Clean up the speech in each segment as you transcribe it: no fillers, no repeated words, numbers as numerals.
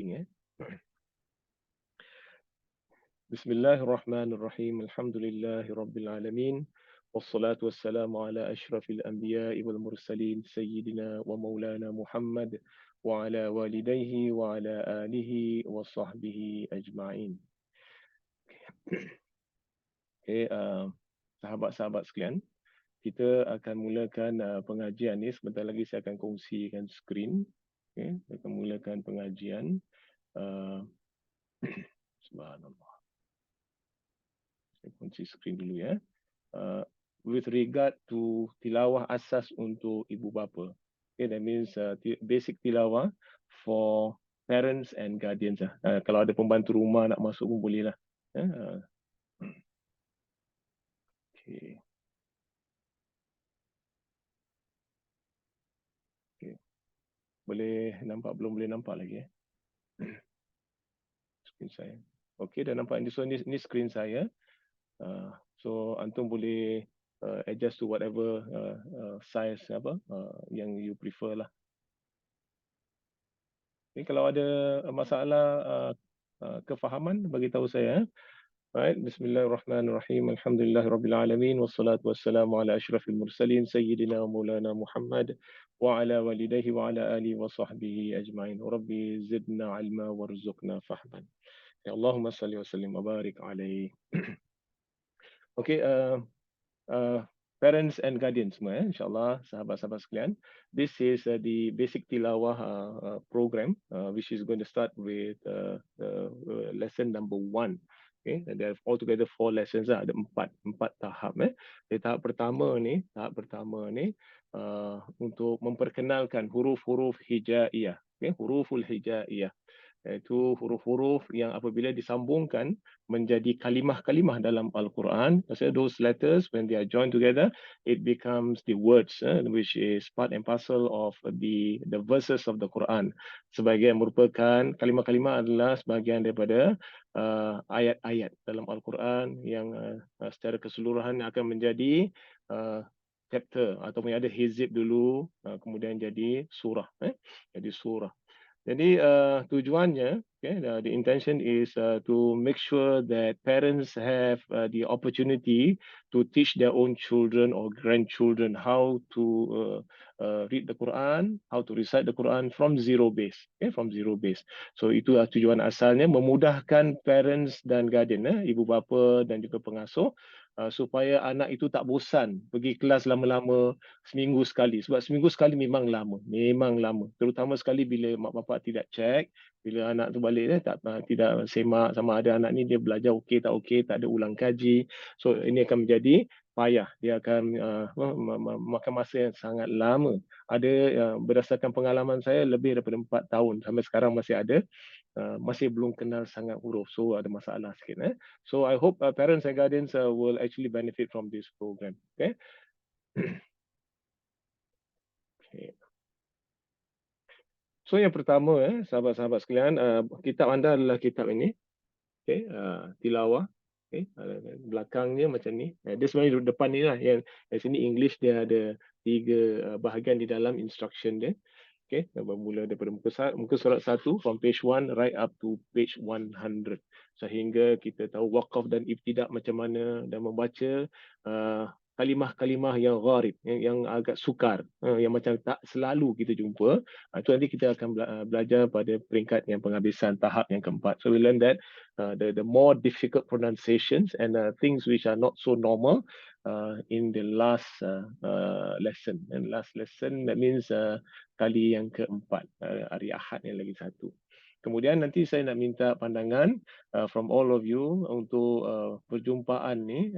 Ya. Bismillahirrahmanirrahim. Alhamdulillahirabbil alamin. Wassalatu wassalamu ala asyrafil anbiya'i wal mursalin sayyidina wa maulana Muhammad wa ala walidayhi wa ala alihi wa sahbihi ajma'in. Okay, sahabat-sahabat sekalian, kita akan mulakan pengajian ni. Sebentar lagi saya akan kongsikan skrin. Okay, saya akan mulakan pengajian. Subhanallah. Saya kunci skrin dulu ya. With regard to tilawah asas untuk ibu bapa. Okay, that means basic tilawah for parents and guardians. Kalau ada pembantu rumah nak masuk pun boleh lah. Okay. Okay. Boleh nampak? Belum boleh nampak lagi. Skrin saya. Okay, dah nampak. So, ni skrin saya. So antum boleh adjust to whatever size yang you prefer lah. Okay, kalau ada masalah kefahaman, bagi tahu saya. Right. Bismillahirrahmanirrahim. Alhamdulillahirabbil alamin wassalatu wassalamu ala asyrafil mursalin sayyidina wa maulana Muhammad wa ala walidayhi wa ala alihi wa sahbihi ajma'in. Rabbi zidna ilma warzuqna fahman. Ya Allahumma salli wa sallim wa barik alaihi. Okay, parents and guardians semua, insyaAllah, sahabat-sahabat sekalian. This is the basic tilawah program, which is going to start with lesson number 1. Okay, and there are altogether 4 lessons lah. Ada empat tahap. Di tahap pertama ni untuk memperkenalkan huruf-huruf hijaiyah. Okay, huruful hijaiyah. Iaitu huruf-huruf yang apabila disambungkan menjadi kalimah-kalimah dalam Al-Quran. So those letters, when they are joined together, it becomes the words, which is part and parcel of the verses of the Quran. Sebagian merupakan kalimah-kalimah adalah sebahagian daripada ayat-ayat dalam Al-Quran yang secara keseluruhan akan menjadi chapter ataupun ada hizib dulu, kemudian jadi surah. Jadi surah. Jadi tujuannya, the intention is to make sure that parents have the opportunity to teach their own children or grandchildren how to read the Quran, how to recite the Quran from zero base. From zero base. So itu tujuan asalnya, memudahkan parents dan guardian, ibu bapa dan juga pengasuh, supaya anak itu tak bosan pergi kelas lama-lama seminggu sekali. Sebab seminggu sekali memang lama. Terutama sekali bila mak bapak tidak check, bila anak tu balik tidak semak sama ada anak ni dia belajar okey, tak ada ulang kaji. So ini akan menjadi payah. Dia akan makan masa yang sangat lama. Ada berdasarkan pengalaman saya lebih daripada 4 tahun sampai sekarang masih ada. Masih belum kenal sangat huruf, so ada masalah sikit. So I hope parents and guardians will actually benefit from this program. Okay. Okay. So yang pertama, sahabat-sahabat sekalian, kitab anda adalah kitab ini. Okay, tilawah. Okay, belakangnya macam ni. Dia sebenarnya depan ni lah. Yang sini English dia ada 3 bahagian di dalam instruction dia. Okay, bermula daripada muka surat 1 from page 1 right up to page 100. Sehingga kita tahu waqaf dan ibtidak macam mana, dan membaca kalimah-kalimah yang gharib, yang agak sukar, yang macam tak selalu kita jumpa. Itu nanti kita akan belajar pada peringkat yang penghabisan tahap yang keempat. So we learn that the more difficult pronunciations and things which are not so normal in the last lesson. And last lesson, that means kali yang keempat, hari Ahad yang lagi satu. Kemudian nanti saya nak minta pandangan from all of you untuk perjumpaan ni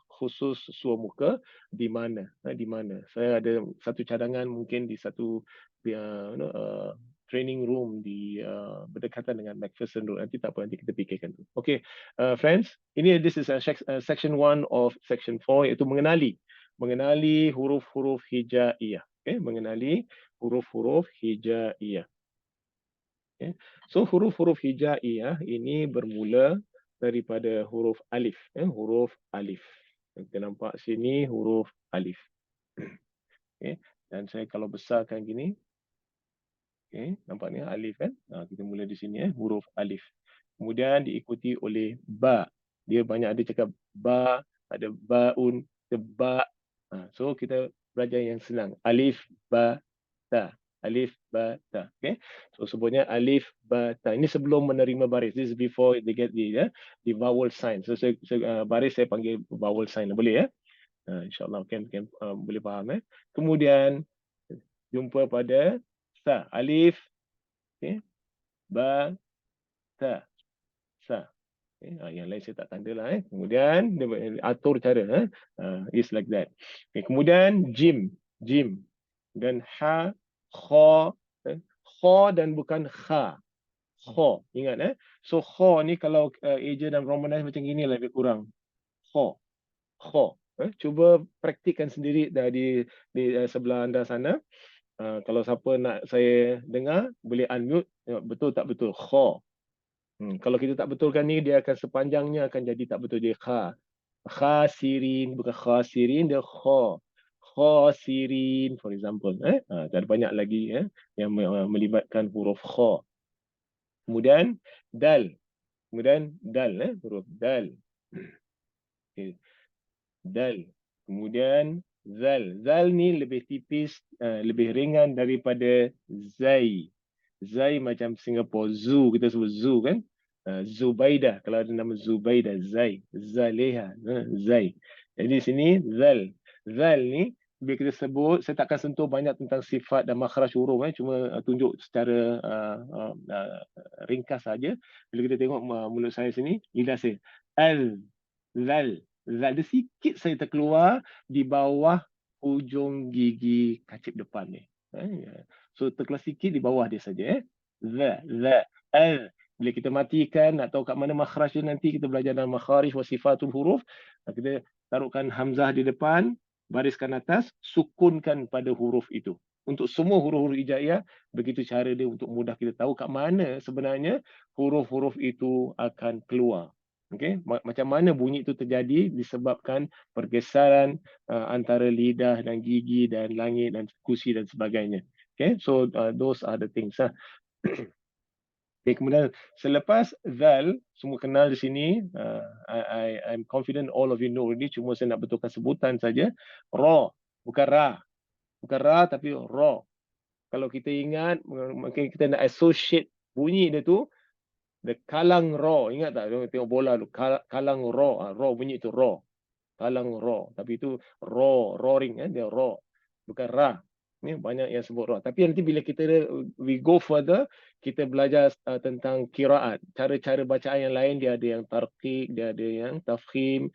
khusus sua muka di mana. Saya ada satu cadangan mungkin di satu training room di berdekatan dengan Macpherson Road. Nanti tak apa, nanti kita fikirkan tu. Okay, friends, this is section 1 of section 4, iaitu mengenali huruf-huruf hijaiyah. Okay, mengenali huruf-huruf hijaiyah. Okay. So huruf-huruf hijaiyah ini bermula daripada huruf alif. Huruf alif. Kita nampak sini huruf alif. Okay. Dan saya kalau besarkan gini, Okay, nampak ni alif kan? Kita mula di sini huruf alif. Kemudian diikuti oleh ba. Dia banyak ada cakap ba, ada baun, ada ba. So kita belajar yang senang. Alif, ba, ta. Alif, ba, ta. Okay. So sebutnya alif, ba, ta. Ini sebelum menerima baris. This is before they get the vowel sign. So baris saya panggil vowel sign. Boleh ya? InsyaAllah boleh faham. Kemudian jumpa pada sa. Alif, okay. Ba, ta, sa. Okay. Yang lain saya tak tanda lah. Kemudian dia atur cara. Is like that. Okay. Kemudian jim. Jim. Dan ha, kha. Kha dan bukan kha. Kha. Ingat. So kha ni kalau Asia dan Romanised macam gini lebih kurang. Kha. Kha. Cuba praktikkan sendiri di sebelah anda sana. Kalau siapa nak saya dengar, boleh unmute. Betul tak betul? Kha. Kalau kita tak betulkan ni, dia akan sepanjangnya akan jadi tak betul. Dia kha. Khasirin, bukan khasirin, dia kha. Khasirin, for example. Ada banyak lagi yang melibatkan huruf kha. Kemudian dal. Kemudian dal, huruf dal. Okay. Dal. Kemudian zal. Zal ni lebih tipis, lebih ringan daripada zai. Zai macam Singapore Zoo, kita sebut zoo kan. Zubaidah, kalau ada nama Zubaidah, Zai. Zaleha, Zai. Jadi sini zal. Zal ni bila kita sebut, saya takkan sentuh banyak tentang sifat dan makhraj huruf, cuma tunjuk secara ringkas saja. Bila kita tengok mulut saya sini, lidah saya. Al, zal. Zal dia sikit saya terkeluar di bawah hujung gigi kacip depan ni. So terkeluar sikit di bawah dia saja. Za, al. Bila kita matikan, nak tahu kat mana makhraj dia nanti, kita belajar dalam makharij wa sifatul huruf. Kita taruhkan hamzah di depan, bariskan atas, sukunkan pada huruf itu. Untuk semua huruf-huruf hijaiyah, begitu cara dia untuk mudah kita tahu kat mana sebenarnya huruf-huruf itu akan keluar. Okay? Macam mana bunyi itu terjadi disebabkan pergeseran antara lidah dan gigi dan langit dan gusi dan sebagainya. Okay? So those are the things. Okay, kemudian selepas zal, semua kenal di sini. I'm confident all of you know ini. Cuma saya nak betulkan sebutan saja. Ra, bukan ra. Bukan ra tapi ra. Kalau kita ingat, mungkin kita nak associate bunyi dia tu, the kalang ra. Ingat tak? Tengok bola tu. Kalang ra. Ra bunyi tu ra. Kalang ra. Tapi itu ra, roaring. Dia ra. Bukan ra. Ni banyak yang sebut ra. Tapi nanti bila we go further, kita belajar tentang kiraat. Cara-cara bacaan yang lain, dia ada yang tarqiq, dia ada yang tafkhim.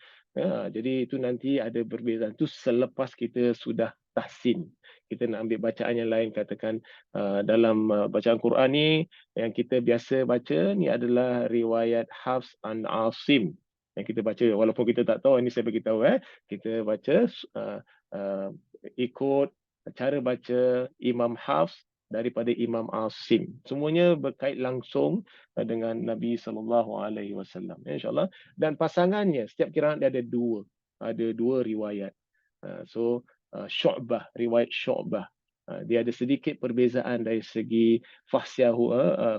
Jadi itu nanti ada perbezaan. Itu selepas kita sudah tahsin. Kita nak ambil bacaan yang lain, katakan dalam bacaan Quran ni, yang kita biasa baca ni adalah riwayat Hafs an Asim. Yang kita baca, walaupun kita tak tahu, ini saya beritahu, kita baca ikut cara baca Imam Hafs daripada Imam Asim. Semuanya berkait langsung dengan Nabi SAW. InsyaAllah. Dan pasangannya, setiap kiraan dia ada dua. Ada dua riwayat. So, Syu'bah, riwayat Syu'bah. Dia ada sedikit perbezaan dari segi fahsyah,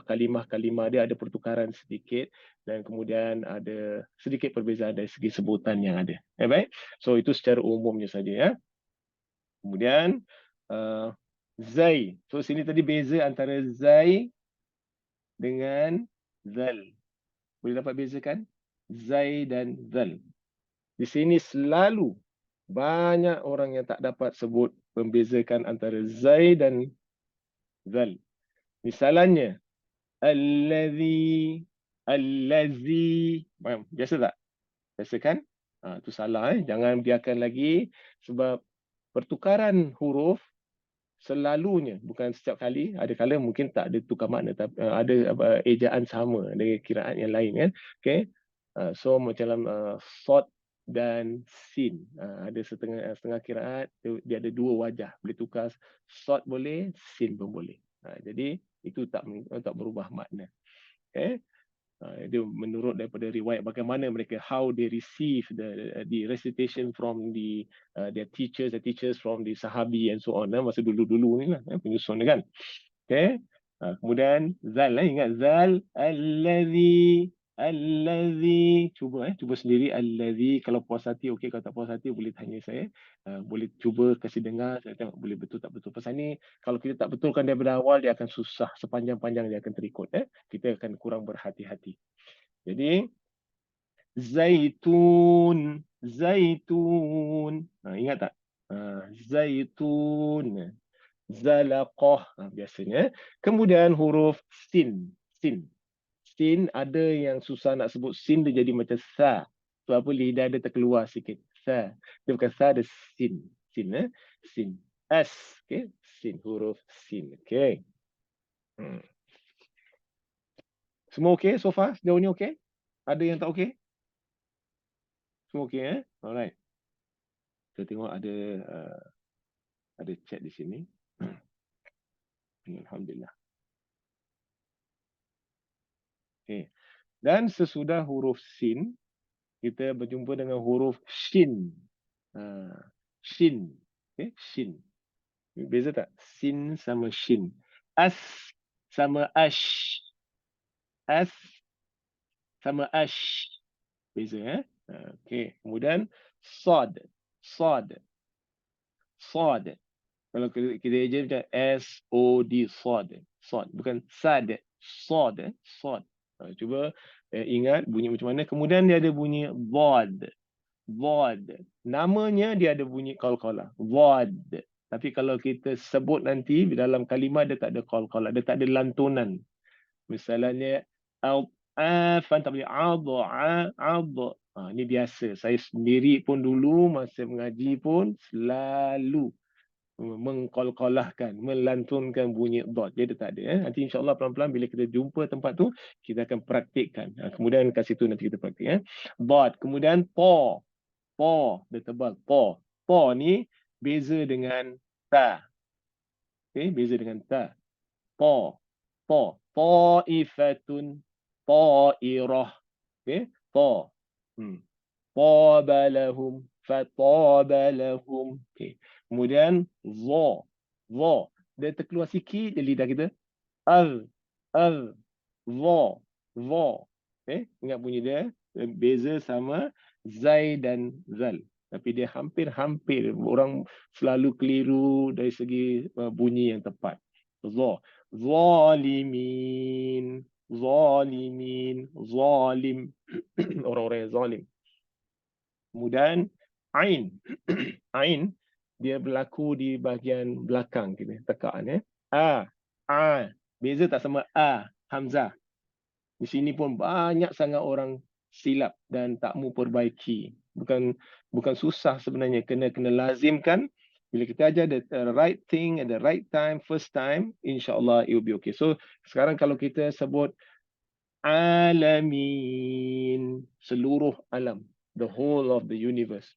kalimah-kalimah dia ada pertukaran sedikit, dan kemudian ada sedikit perbezaan dari segi sebutan yang ada. Baik? So, itu secara umumnya saja. Ya. Kemudian zai. So sini tadi beza antara zai dengan zal. Boleh dapat bezakan? Zai dan zal. Di sini selalu banyak orang yang tak dapat sebut membezakan antara zai dan zal. Misalnya allazi, allazi. Biasa tak? Biasa kan? Itu salah. Jangan biarkan lagi, sebab pertukaran huruf selalunya, bukan setiap kali, ada kala mungkin tak ada tukar makna, tapi ada ejaan sama dengan kiraan yang lain kan. Okay. So macam sod dan sin, ada setengah kiraat dia ada dua wajah, boleh tukar sod boleh, sin pun boleh. Jadi itu tak berubah makna. Okay. Dia menurut daripada riwayat bagaimana mereka, how they receive the recitation from their teachers from the sahabi and so on, masa dulu-dulu ni lah penyusun kan. Okay. Kemudian zal, ingat zal, allazi, cuba sendiri allazi. Kalau puas hati okey, kalau tak puas hati boleh tanya saya. Boleh cuba kasih dengar, saya tengok boleh betul tak betul. Pasal ni kalau kita tak betulkan daripada awal, dia akan susah, sepanjang-panjang dia akan terikut. Kita akan kurang berhati-hati. Jadi zaitun, zaitun. Ingat tak? Zaitun, zalaqah, biasanya. Kemudian huruf sin, sin. Sin ada yang susah nak sebut sin, dia jadi macam sa. Sebab apa, lidah dia terkeluar sikit. Sa. Dia bukan sa, dia sin. Sin, sin. S, okay. Sin, huruf sin. Okay. Semua okay so far? Sejauh ni okay? Ada yang tak okay? Semua okay, Alright. Kita tengok ada chat di sini. Alhamdulillah. Okay. Dan sesudah huruf sin, kita berjumpa dengan huruf shin. Shin. Okay, shin. Beza tak? Sin sama shin. As sama ash. As sama ash. Beza, Okay. Kemudian sod. Sod. Sod. Kalau kita eja macam S-O-D. Sod. Sod. Bukan sad. Sod. Sod. Cuba ingat bunyi macam mana. Kemudian dia ada bunyi vod. Vod. Namanya dia ada bunyi qalqalah. Vod. Tapi kalau kita sebut nanti dalam kalimah, dia tak ada qalqalah. Dia tak ada lantunan. Misalnya afan, tak boleh ad. Ini biasa. Saya sendiri pun dulu masa mengaji pun selalu mengqalqalahkan, melantunkan bunyi dot. Dia tak ada. Nanti insya-Allah pelan-pelan bila kita jumpa tempat tu, kita akan praktikkan. Kemudian kat situ nanti kita praktik. Dot. Kemudian po. Po, dia tebal. Po. Po ni beza dengan ta. Okay, beza dengan ta. Po. Po. Ta'ifatun. Ta'irah. Okay, po. Taba lahum. Fataba lahum. Okay. Kemudian za. Za. Dia terkeluar sikit di lidah kita. Al. Al. Za. Za. Okay, ingat bunyi dia. Beza sama zai dan zal. Tapi dia hampir-hampir. Orang selalu keliru dari segi bunyi yang tepat. Za. Zalimin. Zalimin. Zalim. Orang-orang yang zalim. Kemudian ain. Ain dia berlaku di bahagian belakang kita. Tekaan A. Beza tak sama A, hamzah. Di sini pun banyak sangat orang silap dan tak mau perbaiki. Bukan susah sebenarnya, kena lazimkan. Bila kita ajar the right thing at the right time, first time, insya-Allah it will be okay. So sekarang kalau kita sebut alamin, seluruh alam, the whole of the universe.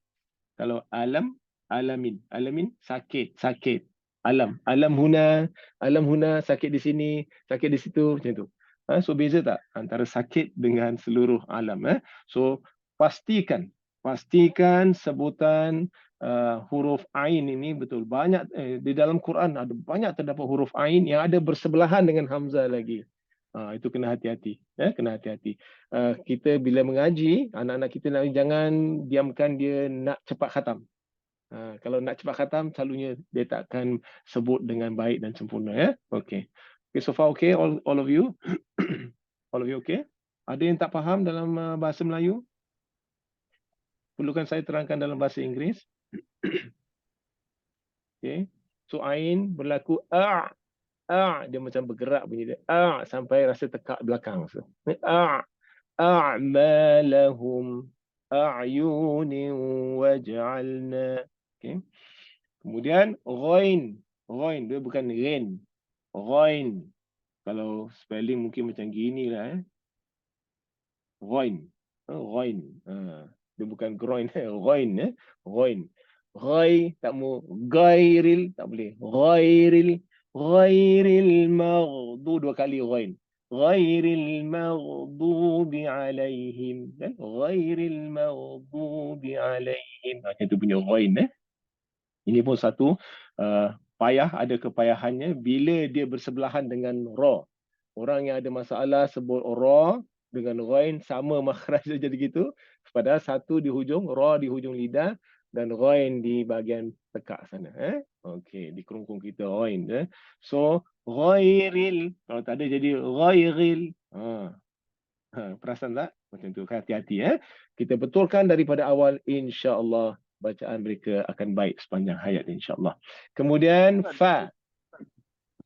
Kalau alam, alamin sakit. Alam huna, sakit di sini, sakit di situ, macam tu. So beza tak antara sakit dengan seluruh alam? So pastikan sebutan huruf ain ini betul. Banyak di dalam Quran ada banyak terdapat huruf ain yang ada bersebelahan dengan hamzah lagi. Itu kena hati-hati. Kena hati-hati. Kita bila mengaji, anak-anak kita jangan diamkan dia nak cepat khatam. Kalau nak cepat khatam, selalunya dia tak akan sebut dengan baik dan sempurna. Okay. Okay, so far okay, all of you? All of you okay? Ada yang tak faham dalam bahasa Melayu? Perlukan saya terangkan dalam bahasa Inggeris? Okay. So ain berlaku dia macam bergerak bunyi dia. Sampai rasa tekak belakang. So, a'malahum a'yunin waj'alna. Okay. Kemudian ghain. Ghain dia bukan ghain. Ghain. Kalau spelling mungkin macam gini lah. Ghain. Ghain. Dia bukan groin. Ghain. Ghain. Ghai tak mau. Ghairil tak boleh. Ghairil maghdu, dua kali ghain. Ghairil maghdubi alaihim. Ghairil maghdubi alaihim. Itu punya ghain. Ini pun satu payah, ada kepayahannya bila dia bersebelahan dengan ra. Orang yang ada masalah sebut ra dengan ghain sama makhraj dia jadi gitu. Padahal satu di hujung, ra di hujung lidah dan ghain di bahagian tekak sana. Okey, di kerungkung kita ghain. So ghairil, kalau tak ada jadi ghairil. Perasan tak? Macam tu, hati-hati. Kita betulkan daripada awal, insya-Allah bacaan mereka akan baik sepanjang hayat, insya-Allah. Kemudian fa.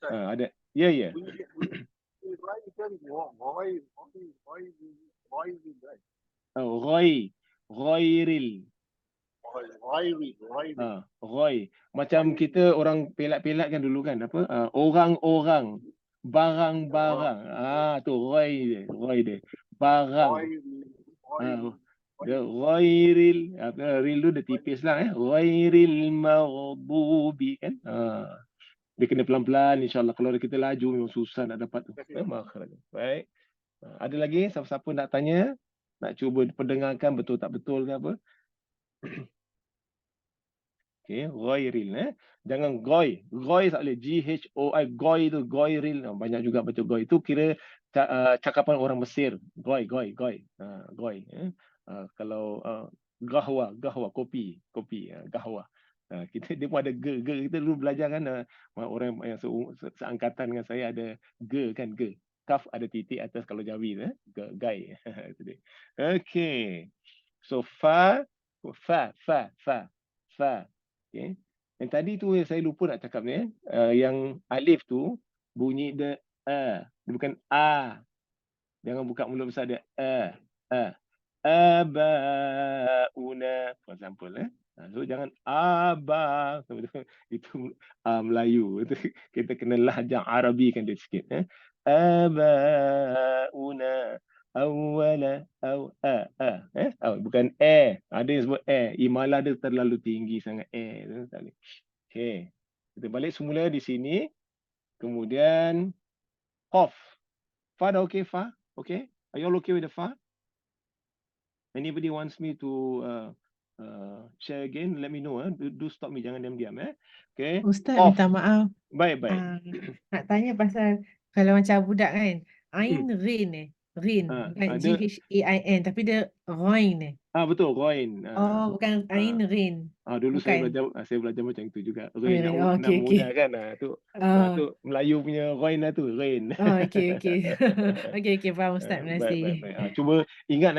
Ada. Ya, ya. Ghai. Ghairil. Ghai. Macam kita orang Pelat-Pelat kan dulu kan, apa? Orang-orang. Barang-barang. Tu ghai dia. Ghai dia. Barang. Dia ghairil, ril tu dia tipis lah. Ghairil maghdubi kan. Dia kena pelan-pelan, insya-Allah. Kalau kita laju memang susah nak dapat makhraj. Baik. Ada lagi siapa-siapa nak tanya? Nak cuba pendengarkan betul tak betul ke apa? Okey, ghairil. Jangan goy. Goy tak boleh. G-H-O-I. Goy tu, ghairil. Banyak juga baca goy. Itu kira cakapan orang Mesir. Goy. Goy. Kalau gahwa, kopi. Gahwa. Dia pun ada ge. Kita dulu belajar kan, orang yang seangkatan dengan saya ada ge kan, ge. Kaf ada titik atas kalau Jawi tu. Gai. Okey. So fa. Okay. Yang tadi tu saya lupa nak cakap ni. Yang alif tu bunyi dia dia bukan a. Jangan buka mulut besar dia abauna, for example. So jangan aba. Itu Melayu. Kita kena lahjah Arabi kan dia sikit. Abauna awwala bukan ada yang sebut imalah dia terlalu tinggi sangat okey, kita balik semula di sini. Kemudian qaf. Fa dah okey, fa okey, are you all okay with the fa? Anybody wants me to share again, let me know. Do stop me, jangan diam-diam. Okay, Ustaz qaf. minta maaf. Baik. Nak tanya pasal kalau macam budak kan, Ain Rin Rin, bukan Dia Ghain, tapi dia Ghain betul, ghain. Oh, bukan Ain Rin. Dulu Bukan. saya belajar macam tu juga. Oh, Rain nak okay. mudah kan. Tu Melayu punya rain lah tu, rain. Okay. Okay, faham Ustaz. Terima kasih. Baik. Cuba ingat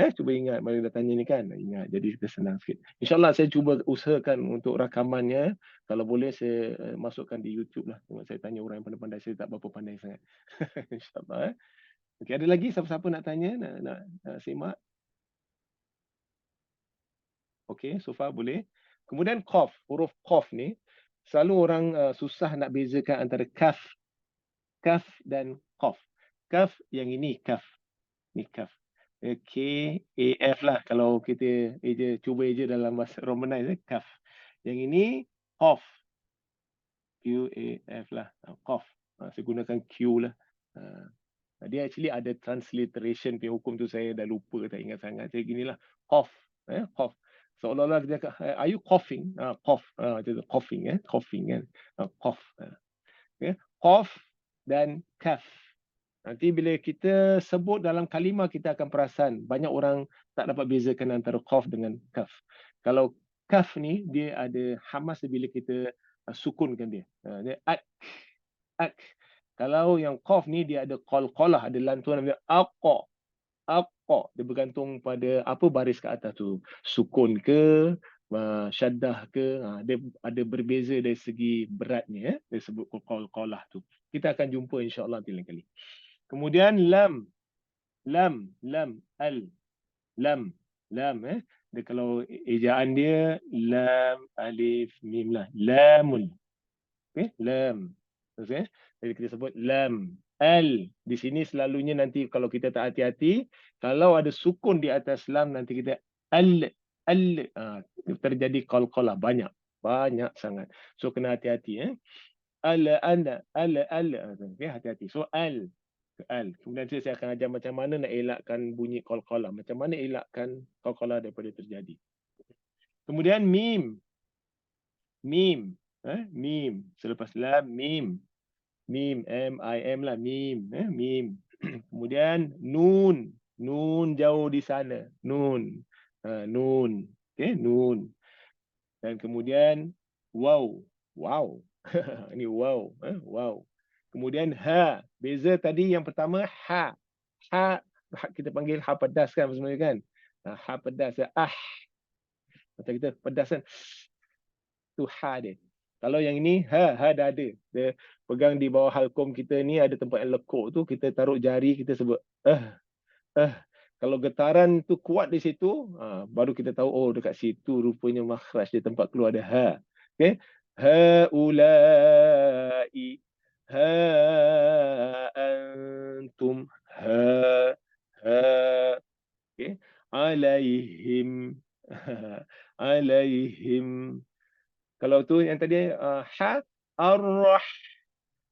mari dah tanya ni kan. Ingat, jadi kita senang sikit. InsyaAllah saya cuba usahakan untuk rakamannya. Kalau boleh saya masukkan di YouTube lah. Tengok saya tanya orang yang pandai-pandai, saya tak berapa pandai sangat. InsyaAllah. Okay, ada lagi siapa-siapa nak tanya, nak simak? Okey, so far boleh. Kemudian qaf, huruf qaf ni selalu orang susah nak bezakan antara kaf dan qaf. Kaf yang ini kaf. Ni kaf. K-A-F lah kalau kita cuba eja dalam bahasa Romanize kaf. Yang ini qaf. Q-A-F lah. Qaf. Saya gunakan Q lah. Dia actually ada transliteration punya hukum tu, saya dah lupa, tak ingat sangat. Jadi ginilah qaf. Qaf. Seolah-olah dia kata, are you coughing? Cough. Coughing kan. Cough. Qaf dan kaf. Nanti bila kita sebut dalam kalimah, kita akan perasan banyak orang tak dapat bezakan antara qaf dengan kaf. Kalau kaf ni dia ada hamas bila kita sukunkan dia. Dia ak. Kalau yang qaf ni dia ada qalqalah, ada lantunan dia aqa. Dia bergantung pada apa baris ke atas tu. Sukun ke, syaddah ke, dia ada berbeza dari segi beratnya. Dia sebut qalqalah tu. Kita akan jumpa insya-Allah nanti lain kali. Kemudian lam. Al. Lam. Dia kalau ejaan dia lam alif mim lah. Lamun. Okey, lam. Okey. Jadi kita sebut lam. Al. Di sini selalunya nanti kalau kita tak hati-hati, kalau ada sukun di atas lam nanti kita al. Terjadi qalqalah banyak sangat. So kena hati-hati. Al. Okey, hati-hati. So al. Kemudian saya akan ajar macam mana nak elakkan bunyi qalqalah, macam mana elakkan qalqalah daripada terjadi. Kemudian mim. Mim. Selepas lam, mim. Mim, M-I-M lah, mim. Mim. Kemudian nun. Nun jauh di sana. Nun. Nun. Okay, nun. Dan kemudian wow. Wow. Ini wow. Wow. Kemudian ha. Beza tadi yang pertama ha. Ha. Kita panggil ha pedas kan sebenarnya kan. Ha pedas. Macam kita pedas kan. Tu ha dia. Kalau yang ini ha dah ada. Dia pegang di bawah halkom kita ni ada tempat yang lekuk tu, kita taruh jari, kita sebut kalau getaran tu kuat di situ, baru kita tahu oh dekat situ rupanya makhraj dia tempat keluar ada ha. Okey. Haulai ha antum ha okey. Alaihim alaihim. Kalau tu yang tadi ha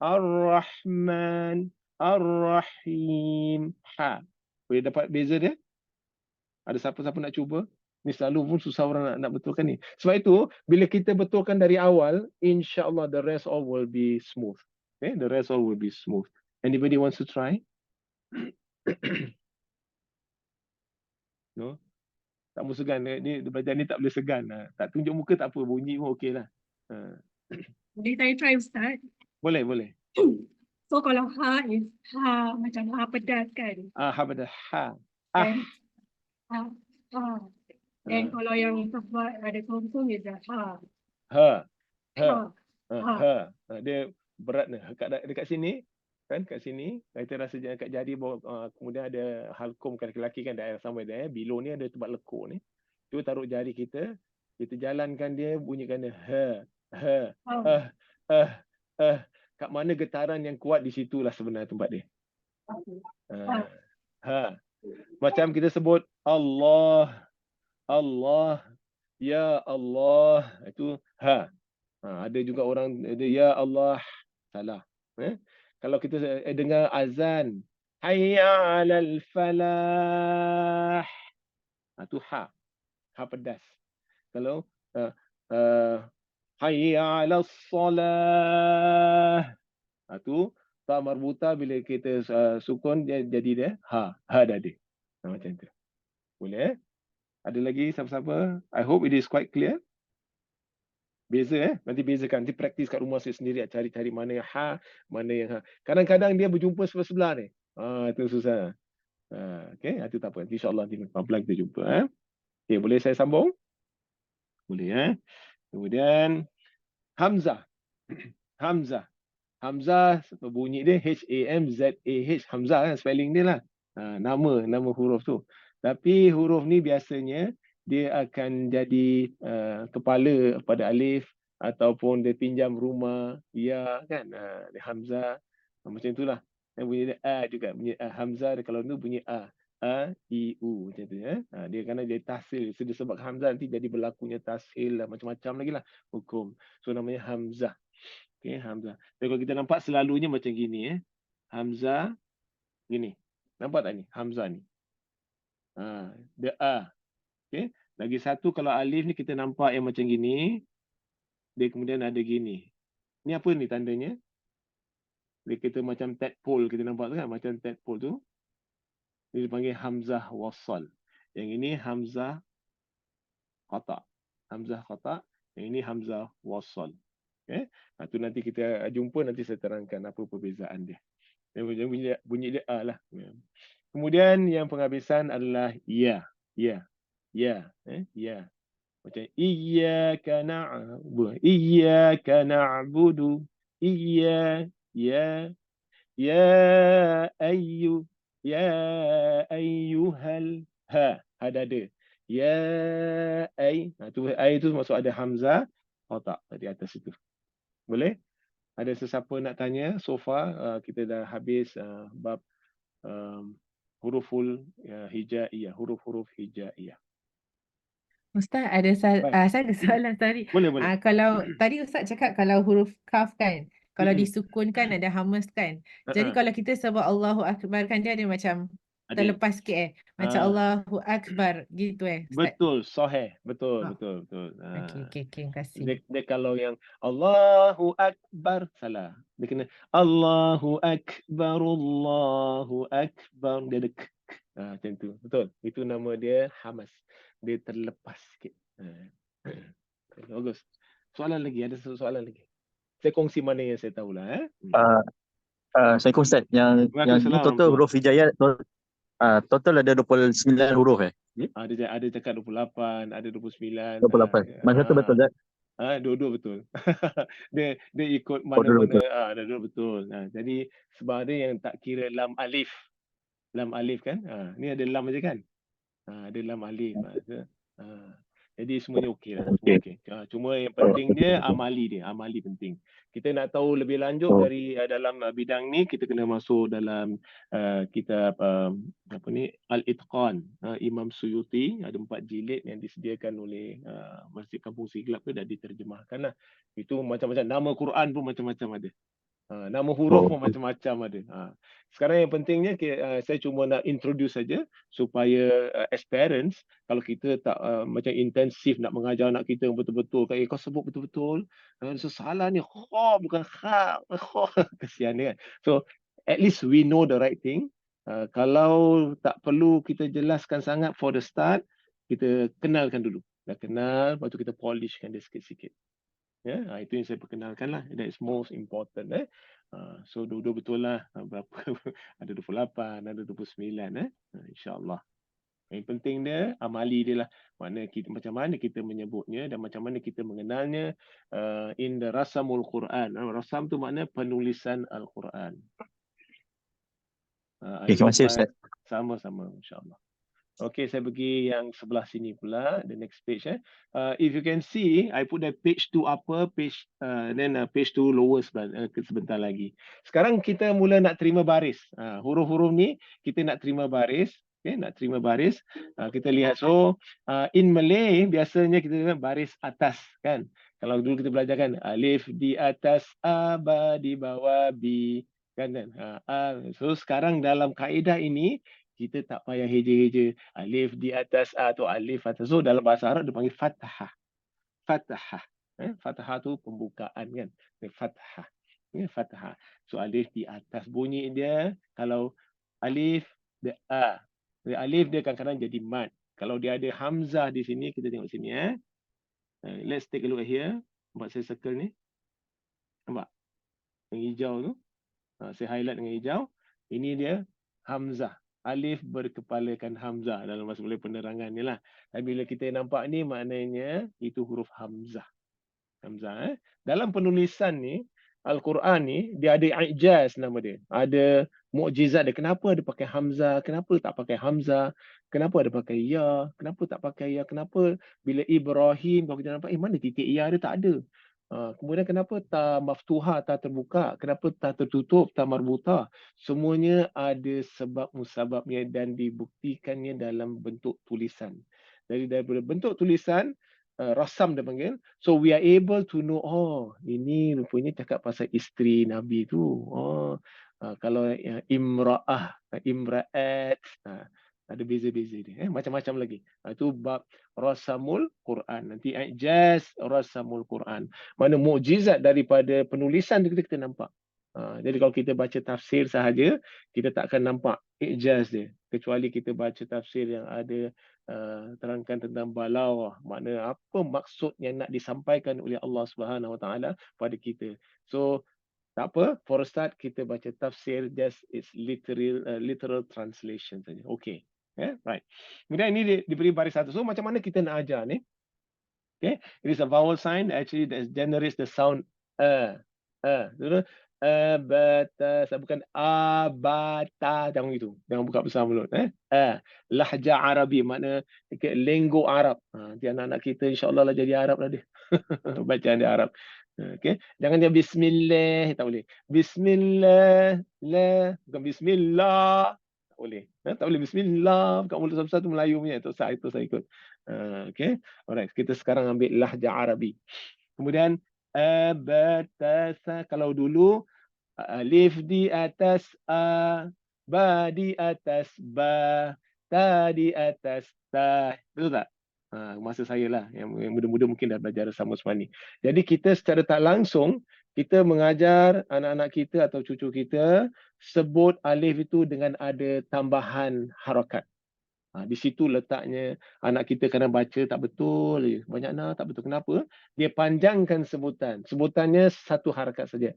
ar-rahman ar-rahim ha. Boleh dapat beza dia? Ada siapa-siapa nak cuba? Ni selalu pun susah orang nak betulkan ni. Sebab itu bila kita betulkan dari awal, insya-Allah the rest all will be smooth. Okay, the rest all will be smooth. Anybody wants to try? No? Tak mau segan. Ni belajar ni tak boleh segan. Tak tunjuk muka tak apa, bunyi pun okeylah. Boleh saya try Ustaz? Boleh, boleh. So kalau ha is ha macam ha pedas kan? Ha pada ha. Dan ha. Dan kalau yang sebab ada konsum is ha. Ha. Ha. Dia berat ni. Dekat sini kan, kat sini kita rasa kat jari bawah, kemudian ada halkum kan lelaki kan daerah sama dia below ni ada tempat lekuk ni. Cuba taruh jari kita jalankan dia, bunyikan dia kat mana getaran yang kuat di situlah sebenarnya tempat dia. Macam kita sebut Allah, ya Allah, itu ada juga orang ada ya Allah, salah. Kalau kita dengar azan, hayya 'alal falah, itu ha pedas. Kalau hayya 'alas salah, itu ta marbuta bila kita sukun dia jadi dia ha dah ada. Macam tu. Boleh? Ada lagi siapa-siapa? I hope it is quite clear. Beza nanti bezakan, nanti praktis kat rumah saya sendiri, cari-cari mana yang ha, mana yang ha. Kadang-kadang dia berjumpa sebelah-sebelah ni. Itu susah. Okey, itu tak apa. Insya-Allah nanti pelan-pelan kita jumpa. Okey, boleh saya sambung? Boleh Kemudian Hamzah. Hamzah bunyi dia H-A-M-Z-A-H. Hamzah kan spelling dia lah. Nama huruf tu. Tapi huruf ni biasanya dia akan jadi kepala pada alif ataupun dia pinjam rumah ya kan. Dia Hamzah macam itulah. Bunyi dia a juga, bunyi Hamzah dia kalau tu bunyi a i u macam tu dia kerana dia tahsil sebab Hamzah nanti jadi berlakunya tahsil lah, macam-macam lagi lah hukum. So namanya Hamzah. Okey, Hamzah. Jadi kalau kita nampak selalunya macam gini Hamzah gini. Nampak tak ni? Hamzah ni. Dia a. Okey. Lagi satu kalau alif ni kita nampak yang macam gini. Dia kemudian ada gini. Ni apa ni tandanya? Dia kita macam tadpole kita nampak tu kan, macam tadpole tu. Dia dipanggil Hamzah wasal. Yang ini Hamzah qata. Hamzah qata. Yang ini Hamzah wasal. Okey. Itu nanti kita jumpa, nanti saya terangkan apa perbezaan dia. Bunyi dia a lah. Kemudian yang penghabisan adalah ya. Ya. Macam iyyaka na'budu. Ya ayyuhal ada. Ya itu maksud ada hamzah qata di atas itu. Boleh? Ada sesiapa nak tanya? So far kita dah habis bab huruful hijaiyah, huruf-huruf hijaiyah. Ustaz, saya ada soalan tadi. Boleh. Kalau tadi Ustaz cakap kalau huruf kaf kan, kalau disukunkan ada hamas kan. Jadi kalau kita sebut Allahu Akbar kan dia ada macam Adil. terlepas sikit macam Ah. Allahu Akbar gitu Ustaz. Betul, sahih. Betul, Ah. betul, betul. Okey, terima kasih. Dia kalau yang Allahu Akbar salah. Dia kena Allahu Akbar, Allahu Akbar. Dia ada macam tu. Betul. Itu nama dia hamas. Dia terlepas sikit. Bagus. Soalan lagi, ada satu soalan lagi. Saya kongsi mana yang saya tahulah. Assalamualaikum Ustaz. Yang ni Waalaikumsalam total warahmatullahi. huruf hijaiyah total ada 29 huruf Ada cakap 28, ada 29. 28. Mana satu betul Ustaz? Dua-dua betul. dia ikut Oh, dua mana-mana. betul. Dua betul. Jadi sebab ada yang tak kira lam alif. Lam alif kan? Ni ada lam aja kan? Ada lam alif. Jadi semuanya okey lah. Semua Okey. okey. Cuma yang penting dia amali dia. Amali penting. Kita nak tahu lebih lanjut dari dalam bidang ni, kita kena masuk dalam kitab apa ni, Al-Itqan. Imam Suyuti, ada 4 jilid yang disediakan oleh Masjid Kampung Siglap tu, dah diterjemahkan lah. Itu macam-macam. Nama Quran pun macam-macam ada. Nama huruf pun macam-macam ada. Sekarang yang pentingnya saya cuma nak introduce saja supaya as parents, kalau kita tak macam intensif nak mengajar anak kita betul-betul, kau sebut betul-betul, salah ni kha bukan kha, kesian dia kan. So at least we know the right thing. Kalau tak perlu kita jelaskan sangat for the start, kita kenalkan dulu. Dah kenal, lepas tu kita polishkan dia sikit-sikit. Itu yang saya perkenalkan lah. That is most important. So dua-dua betul lah. Berapa? Ada 28, ada 29. InsyaAllah. Yang penting dia, amali dia lah. Macam mana kita menyebutnya dan macam mana kita mengenalnya in the rasamul Quran. Rasam tu makna penulisan Al-Quran. Terima kasih Ustaz. Sama-sama, insyaAllah. Okay, saya pergi yang sebelah sini pula, the next page. If you can see, I put the page 2 upper, page page 2 lower sebentar lagi. Sekarang kita mula nak terima baris. Huruf-huruf ni kita nak terima baris. Okay, nak terima baris. Kita lihat, so in Malay biasanya kita dengar baris atas kan. Kalau dulu kita belajar kan, alif di atas, a, ba di bawah, bi kan. So sekarang dalam kaedah ini kita tak payah heja-heja alif di atas a atau alif atas. So dalam bahasa Arab dia panggil fathah. Fathah. Fathah tu pembukaan kan. Fathah. Fathah. So alif di atas, bunyi dia kalau alif dia a. Alif dia kadang-kadang jadi mad. Kalau dia ada hamzah di sini, kita tengok sini let's take a look here. Nampak saya circle ni? Nampak? Yang hijau tu. Saya highlight dengan hijau. Ini dia hamzah. Alif berkepalakan hamzah dalam bahasa Melayu penerangan ni lah. Dan bila kita nampak ni maknanya itu huruf hamzah. Hamzah. Dalam penulisan ni, Al-Quran ni, dia ada ijaz nama dia. Ada mukjizat dia. Kenapa ada pakai hamzah? Kenapa tak pakai hamzah? Kenapa ada pakai ya? Kenapa tak pakai ya? Kenapa bila Ibrahim, kalau kita nampak, mana titik ya dia? Tak ada. Kemudian kenapa tak maftuha, tak terbuka? Kenapa tak tertutup, tak marbuta? Semuanya ada sebab musababnya dan dibuktikannya dalam bentuk tulisan. Daripada bentuk tulisan, rasam dia panggil. So we are able to know, ini rupanya cakap pasal isteri Nabi tu. Kalau imra'ah, imra'at, ada beza-beza dia. Macam-macam lagi. Itu bab rasamul Quran. Nanti ijaz rasamul Quran. Mana mukjizat daripada penulisan kita nampak. Jadi kalau kita baca tafsir sahaja, kita tak akan nampak ijaz dia. Kecuali kita baca tafsir yang ada terangkan tentang balawah. Makna apa maksud yang nak disampaikan oleh Allah Subhanahu Wa Taala pada kita. So tak apa, for a start kita baca tafsir, just it's literal translation saja. Okay. Right. Kemudian ini diberi baris satu. So macam mana kita nak ajar ni? Okay. It is a vowel sign actually that generates the sound abata, bukan abata, jangan gitu. Jangan buka besar mulut. Lahja Arabi, makna lenggo Arab. Nanti anak-anak kita insya-Allah lah jadi Arab lah dia. Bacaan dia Arab. Okay. Jangan dia bismillah, tak boleh. Bismillah, bukan bismillah. Tak boleh. Tak boleh bismillah, bukan mulut satu-satu Melayu punya. Itu saya ikut. Okay. Alright, kita sekarang ambil lahja Arabi. Kemudian abatasa, kalau dulu alif di atas a, Ba di atas ba, ta di atas ta. Betul tak? Masa saya lah, yang muda-muda mungkin dah belajar sama semua ni. Jadi kita secara tak langsung, kita mengajar anak-anak kita atau cucu kita sebut alif itu dengan ada tambahan harakat. Di situ letaknya anak kita kadang baca tak betul je. Banyak tak betul. Kenapa? Dia panjangkan sebutan. Sebutannya satu harakat saja.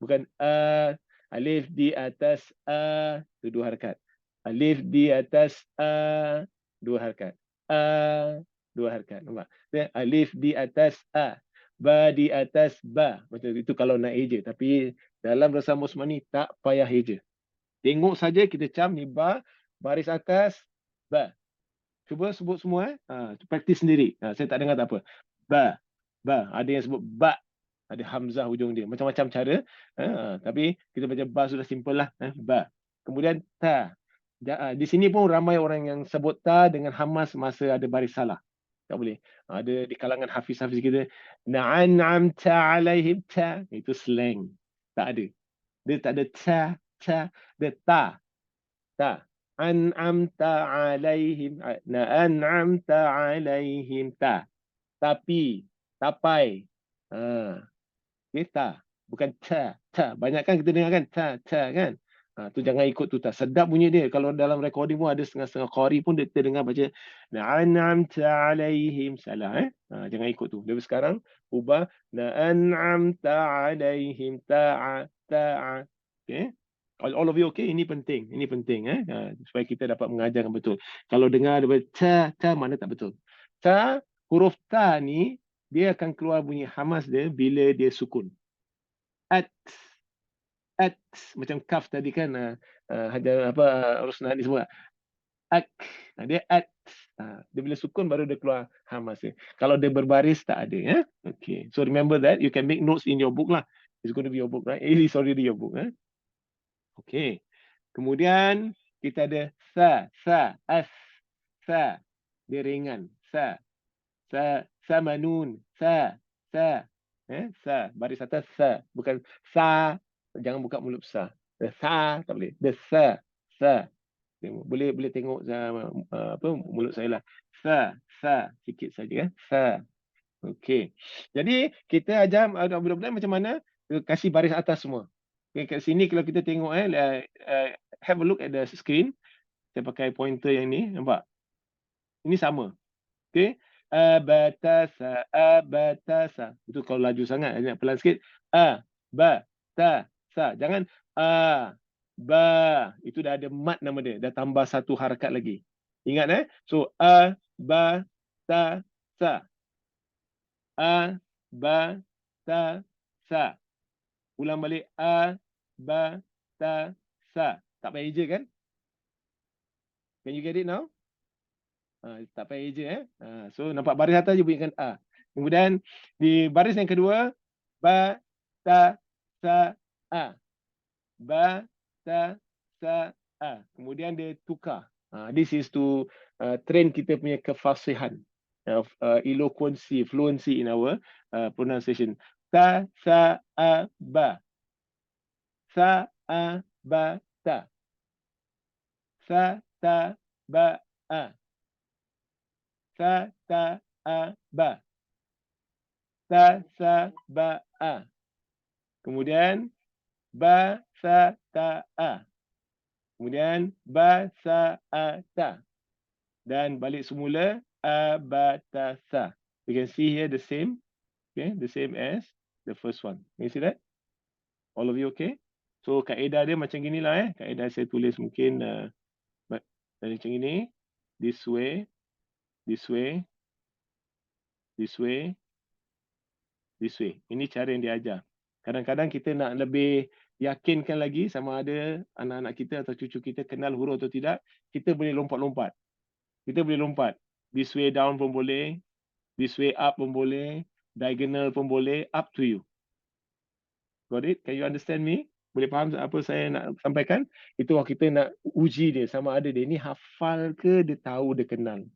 Bukan alif di atas itu dua harakat. Alif di atas dua harakat. Dua harakat. Nampak? Alif di atas ba di atas ba. Macam itu kalau nak eja. Tapi dalam Rasam Osmani tak payah eja. Tengok saja kita cam ni ba, baris atas ba. Cuba sebut semua. Praktis sendiri. Saya tak dengar tak apa. Ba. Ada yang sebut ba. Ada hamzah hujung dia. Macam-macam cara. Tapi kita baca ba sudah simple lah. Ba. Kemudian ta. Di sini pun ramai orang yang sebut ta dengan hamas masa ada baris salah. Tak boleh. Ada di kalangan hafiz-hafiz kita. Na'an'amta alaihim ta. Itu slang. Tak ada. Dia tak ada ta. Dia ta. An'amta alaihim. Na'an'amta alaihim ta. Tapi. Tapai. Ta. Bukan ta. Banyak kan kita dengar kan? Ta kan? Tu jangan ikut tu. Sedap bunyi dia. Kalau dalam recording pun ada setengah-setengah qari pun kita dengar baca na'an'amta alaihim. Salah. Jangan ikut tu. Dari sekarang ubah na'an'amta alaihim ta'a. Okay? All of you okay? Ini penting. Supaya kita dapat mengajar yang betul. Kalau dengar ta mana tak betul. Ta, huruf ta ni dia akan keluar bunyi hamas dia bila dia sukun. At macam kaf tadi kan Rosnah ni semua. Dia at. Dia bila sukun baru dia keluar hamas dia. Kalau dia berbaris tak ada ya. Okay. So remember that you can make notes in your book lah. It's going to be your book, right? It is already your book. Okay. Kemudian kita ada sa, as. Sa. Dia ringan. Sa, samanun. Sa. Sa. Baris atas sa. Bukan sa. Jangan buka mulut besar. Sa tak boleh. The sa. Boleh tengok mulut saya lah. Sa. Sikit saja. Sa. Okey. Jadi kita ajar budak-budak macam mana kasih baris atas semua. Okay, kat sini kalau kita tengok have a look at the screen. Saya pakai pointer yang ni, nampak? Ini sama. Okey. Abatasa. Itu kalau laju sangat, nak pelan sikit. Sa. Jangan ba. Itu dah ada mat nama dia, dah tambah satu harakat lagi. Ingat So ba ta sa. Ba ta sa. Ulang balik ba ta sa. Tak payah eja kan? Can you get it now? Tak payah eja So nampak baris atas je bunyikan a. Kemudian di baris yang kedua ba ta sa a. Ba ta sa a. Kemudian dia tukar. This is to train kita punya kefasihan. Eloquency, fluency in our pronunciation. Ta sa a ba. Sa a ba ta. Sa ta ba a. Sa ta a ba. Sa sa ba a. Kemudian ba sa ta a. Kemudian ba sa a ta. Dan balik semula abatasa. You can see here the same. Okay, the same as the first one. Can you see that? All of you okay? So kaedah dia macam ginilah Kaedah saya tulis mungkin macam ini. This way. Ini cara yang dia ajar. Kadang-kadang kita nak lebih yakinkan lagi sama ada anak-anak kita atau cucu kita kenal huruf atau tidak, kita boleh lompat-lompat. This way down pun boleh, this way up pun boleh, diagonal pun boleh, up to you. Got it? Can you understand me? Boleh faham apa saya nak sampaikan? Itu kita nak uji dia sama ada dia ni hafal ke, dia tahu, dia kenal.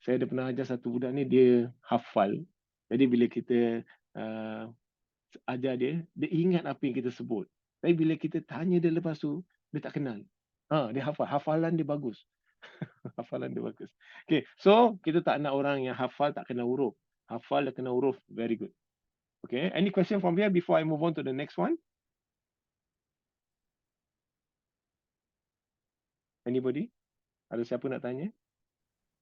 Saya ada pernah ajar satu budak ni, dia hafal. Jadi bila kita ajar dia ingat apa yang kita sebut. Tapi bila kita tanya dia lepas tu, dia tak kenal. Dia hafal. Hafalan dia bagus. Hafalan dia bagus. Okay, so kita tak nak orang yang hafal tak kenal huruf. Hafal dan kenal huruf, very good. Okay, any question from here before I move on to the next one? Anybody? Ada siapa nak tanya?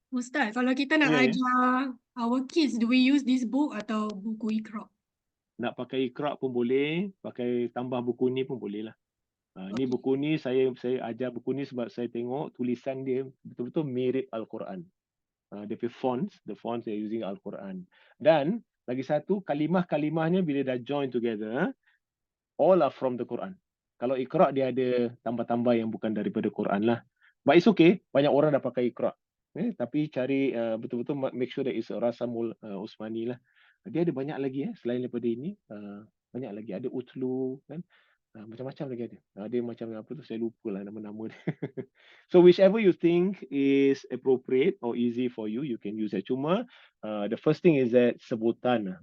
Ustaz, kalau kita nak Ya, ya. ajar our kids, do we use this book atau buku Iqra? Nak pakai Iqra pun boleh, pakai tambah buku ni pun boleh lah. Ni Okey. buku ni saya ajar buku ni sebab saya tengok tulisan dia betul-betul mirip Al-Quran. Dia punya fonts, the fonts they are using Al-Quran. Dan lagi satu, kalimah-kalimahnya bila dah join together, all are from the Quran. Kalau Iqra dia ada tambah-tambah yang bukan daripada Quran lah. But it's okay, banyak orang dah pakai Iqra. Tapi cari betul-betul make sure that it's Rasamul Usmani lah. Dia ada banyak lagi selain daripada ini. Banyak lagi, ada Utlu kan. Macam-macam lagi ada. Dia macam apa tu, saya lupa lah nama-nama dia. So whichever you think is appropriate or easy for you, you can use it. Cuma the first thing is that sebutan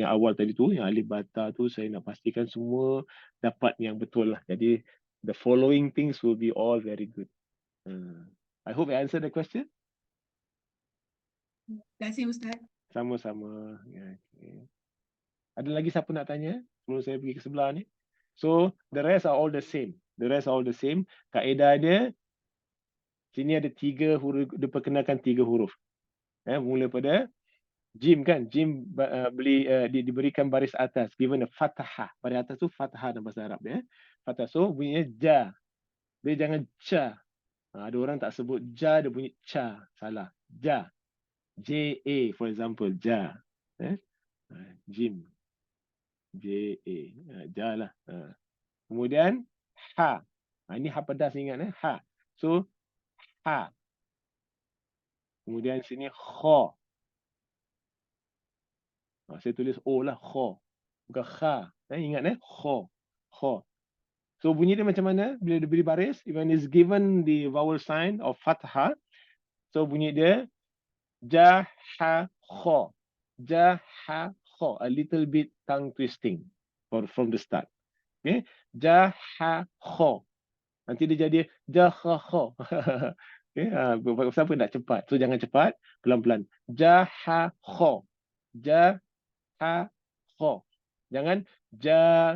yang awal tadi tu, yang alif bata tu, saya nak pastikan semua dapat yang betul lah. Jadi the following things will be all very good. I hope I answered the question. Terima kasih Ustaz. Sama-sama. Okay. Ada lagi siapa nak tanya sebelum saya pergi ke sebelah ni? So the rest are all the same. Kaedah dia, sini ada 3 huruf, diperkenalkan 3 huruf. Mula pada jim kan, jim diberikan baris atas, given a fathah. Baris atas tu fathah dalam bahasa Arab dia. Fathah, so bunyinya ja. Dia jangan ca. Ada orang tak sebut ja, dia bunyi ca. Salah. Ja. J-A for example, ja. Jim. J-A. Ja lah. Kemudian ha. Ini ha pedas, ingat ha. So ha. Kemudian sini kha. Saya tulis O lah, kha. Bukan kha. Ingat kha. Kha. So bunyi dia macam mana? Bila dia beri baris, when is given the vowel sign of fathah, so bunyi dia ja, ha, kha. Ja, ha, kha. A little bit tongue twisting from the start. Okay? Ja, ha, kha. Nanti dia jadi ja, ha, kha. Okay? Siapa nak cepat? So jangan cepat, pelan-pelan. Ja, ha, kha. Ja, ha, kha. Jangan ja,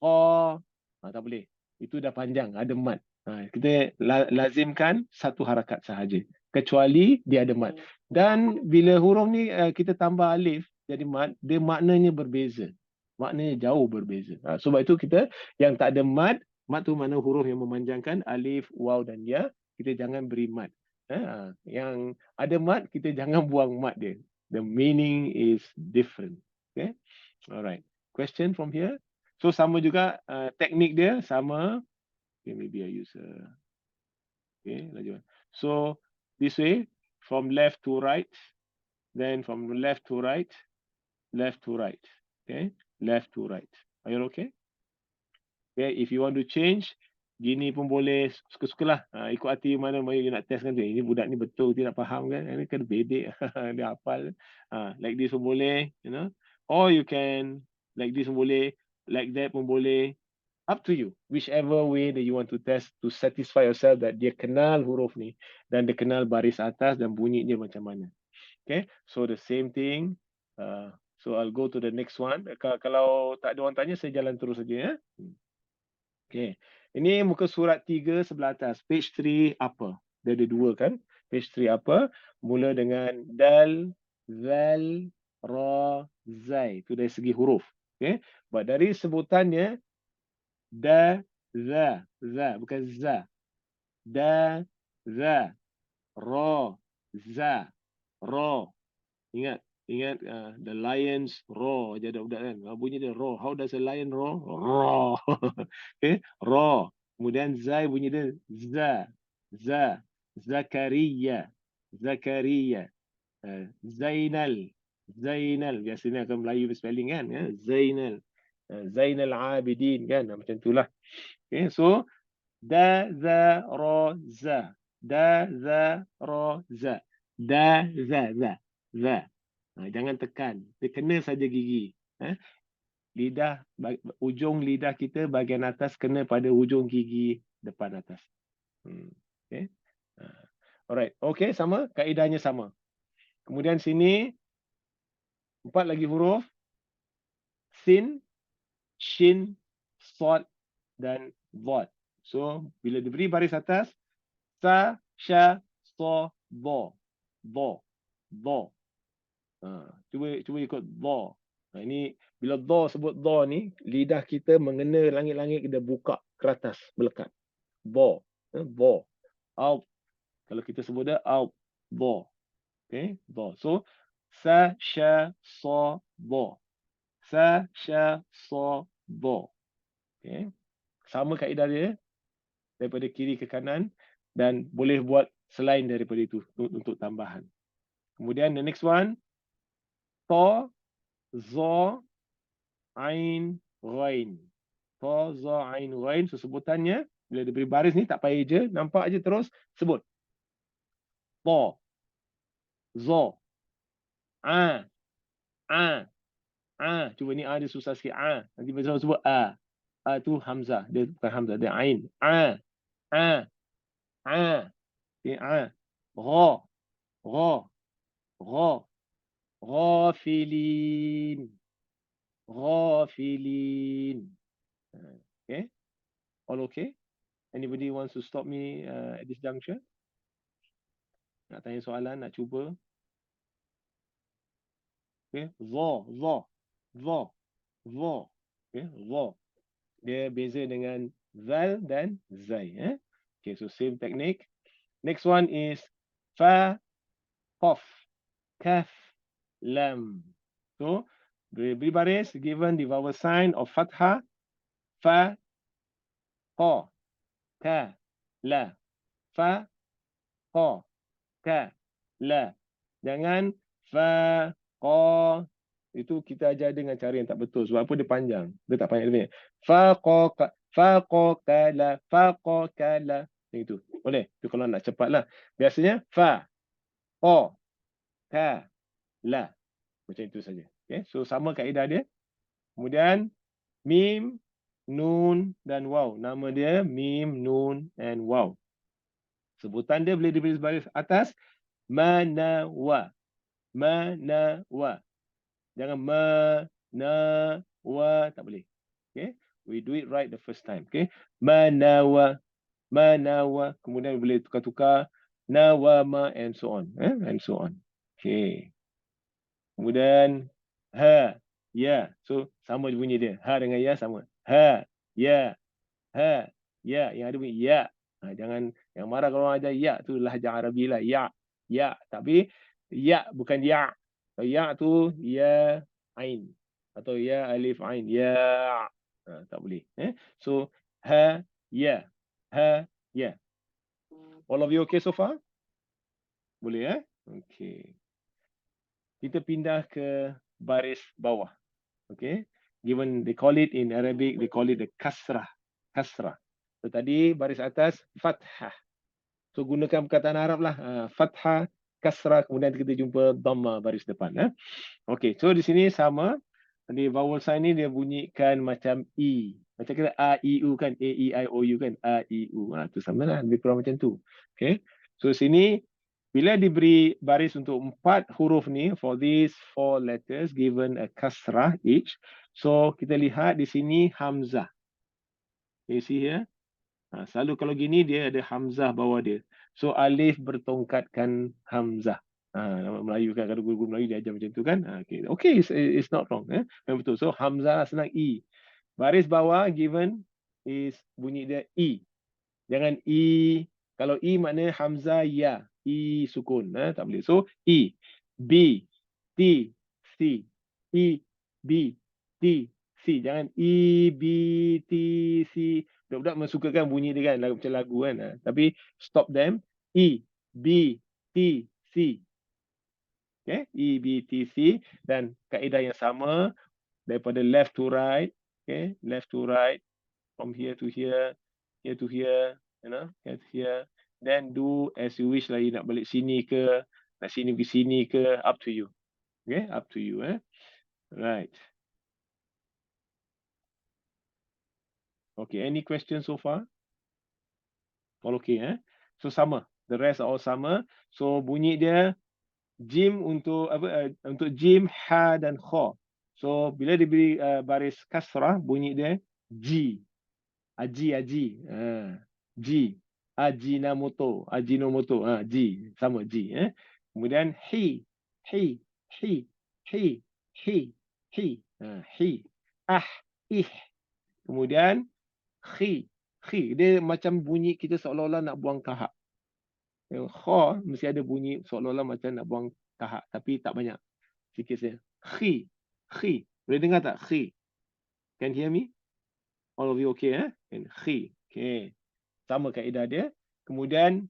kha. Tak boleh. Itu dah panjang, ada mat. Kita lazimkan satu harakat sahaja. Kecuali dia ada mat. Dan bila huruf ni kita tambah alif jadi mat, dia maknanya berbeza. Maknanya jauh berbeza. Sebab itu kita yang tak ada mat tu mana huruf yang memanjangkan, alif, waw dan ya, kita jangan beri mat. Yang ada mat, kita jangan buang mat dia. The meaning is different. Okay? Alright. Question from here? So sama juga teknik dia sama. Okay, maybe I use okay, laju. So this way, from left to right, then from left to right, left to right. Okay, left to right. Are you okay? Okay, if you want to change, gini pun boleh, suka-sukalah. Ikut hati mana you nak test kan tu. Ini budak ni betul tidak faham kan? Ini kan bedek, dia hafal. Like this pun boleh, you know. Or you can like this pun boleh, like that pun boleh. Up to you. Whichever way that you want to test to satisfy yourself that dia kenal huruf ni dan dia kenal baris atas dan bunyi dia macam mana. Okay, so the same thing. So I'll go to the next one. Kalau tak ada orang tanya, saya jalan terus saja ya. Okay, ini muka surat 3 sebelah atas, page 3 upper. Dia ada 2 kan? Page 3 upper mula dengan dal, zal, ra, zai. Itu dari segi huruf. Okay, but dari sebutannya da, za, bukan za. Da, za, ra, za, ra. Ingat the lions roar aja budak kan. Bunyi dia roar. How does a lion roar? Roar. Okay, roar. Kemudian zai bunyi dia za. Zakaria. Zainal. Biasanya akan Melayu spelling kan, ya. Zainal Abidin kan, macam itulah. Okay, so da, za, ra, za. Da, za, ra, za. Da, za. Jangan tekan. Dia kena saja gigi. ujung lidah kita bahagian atas kena pada hujung gigi depan atas. Okay. Alright. Okay, sama. Kaedahnya sama. Kemudian sini 4 lagi huruf. Sin, shin, sod dan dhad. So, bila diberi baris atas, sa, sha, so, bo. Bo. Bo. Cuba ikut bo. Ini bila do sebut do ni, lidah kita mengena langit-langit, kita buka ke atas, melekat. Bo. Bo. Out. Kalau kita sebut dia out. Bo. Okay. Bo. So, sa, sha, so, bo. Sa, sha, so, bo. Okay. Sama kaedah dia daripada kiri ke kanan dan boleh buat selain daripada itu untuk tambahan. Kemudian the next one, to, zo, ain, ghain. To, zo, ain, ghain. So, sebutannya bila diberi baris ni tak payah je, nampak je terus sebut. To, zo, a, a, a. Cuba ni a dia susah sikit. A. Nanti macam sebut a. A tu hamzah. Dia bukan hamzah, dia ain. A, a, a. Okay, a. Gha, gha, gha. Ghafilin. Ghafilin. Okay. All okay? Anybody wants to stop me at this juncture? Nak tanya soalan, nak cuba? Okay. Dha, dha, dha, dha. Okay. Dha. Dia beza dengan zal dan zai. Okay, so same technique. Next one is fa, qaf, kaf, lam. So, beri baris given the vowel sign of fathah, fa, qa, ka, la. Fa, qa, ka, la. Jangan fa, qa. Itu kita ajar dengan cara yang tak betul. Sebab apa dia panjang? Dia tak panjang dia. Fa, qa, ka, la, fa, qa, ka, la. Macam itu. Boleh? Itu kalau nak cepat lah. Biasanya fa, qa, ka, la. Macam itu saja. Okay? So sama kaedah dia. Kemudian mim, nun dan waw. Nama dia mim, nun and waw. Sebutan dia boleh diberi baris atas. Manawa. Manawa. Jangan manawa. Tak boleh. Okay? We do it right the first time. Okay? Manawa. Manawa. Kemudian boleh tukar-tukar. Nawama and so on. And so on. Okay. Kemudian ha, ya. So sama bunyi dia. Ha dengan ya sama. Ha, ya. Ha, ya. Yang ada bunyi ya. Jangan yang marah kalau orang ajar ya tu lahjah Arabi lah. Ya, ya. Tapi ya bukan ya. Ya tu ya ain atau ya alif ain. Ya. Tak boleh. So ha, ya. Ha, ya. All of you okay so far? Boleh Okay. Kita pindah ke baris bawah. Okay. Given they call it in Arabic, they call it the kasrah. Kasrah. So tadi baris atas fathah. So gunakan perkataan Arab lah. Fathah, kasrah, kemudian kita jumpa dhamma baris depan. Okay. So di sini sama. Di vowel sign ni dia bunyikan macam E. Macam kita A, I, U kan. A, E, I, O, U kan. A, I, U. Itu sama lah. Lebih kurang macam tu. Okay. So sini bila diberi baris untuk 4 huruf ni, for these 4 letters given a kasrah each. So kita lihat di sini hamzah. You see here? Selalu kalau gini dia ada hamzah bawah dia. So alif bertongkatkan hamzah. Nama Melayu kan, kalau guru-guru Melayu dia ajar macam tu kan. Okay, it's not wrong. Memang betul. So hamzah senang E. Baris bawah given is bunyi dia E. Jangan E. Kalau E maknanya hamzah ya. E sukun. Tak boleh. So E. B. T. C. E. B. T. C. Jangan E. B. T. C. Budak-budak mensukakan bunyi dia kan. Macam lagu kan. Tapi stop them. E. B. T. C. Okay. E. B. T. C. Dan kaedah yang sama. Daripada left to right. Okay. Left to right. From here to here. Here to here. You know. Here to here. Then do as you wish lah. You nak balik sini ke. Nak sini ke sini ke. Up to you. Okay. Up to you. Right. Okay, any questions so far? All okay, So sama. The rest are all sama. So bunyi dia jim untuk apa? Untuk jim, ha dan kha. So bila diberi baris kasrah, bunyi dia ji. Aji. Ji. Ajinomoto. Ji. Sama ji. Kemudian hi. Hi. Ah. Ih. Kemudian khi. Dia macam bunyi kita seolah-olah nak buang kahak. Kha mesti ada bunyi seolah-olah macam nak buang kahak, tapi tak banyak. Sikit saja. Khi. Boleh dengar tak? Khi. Can hear me? All of you okay? And khi. Okay. Sama kaedah dia. Kemudian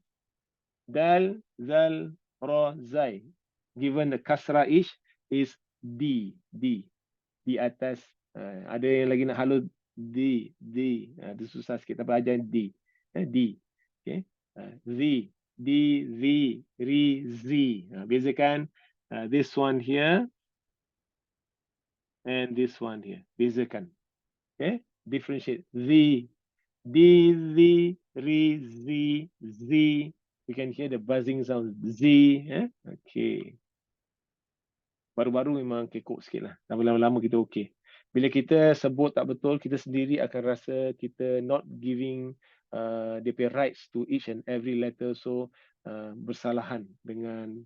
dal, zal, ra, zai. Given the kasra ish is di. Di atas. Ada yang lagi nak halus di. Itu susah sikit tapi ajar di. Di. Okay. Zi. Di, zi, ri, zi. Bezakan this one here and this one here. Bezakan. Okay. Differentiate. Zi. Di, zi, ri, zi, zi. You can hear the buzzing sound. Zi. Okay. Baru-baru memang kekok sikit lah. Lama-lama kita okay. Bila kita sebut tak betul, kita sendiri akan rasa kita not giving DP rights to each and every letter. So bersalahan dengan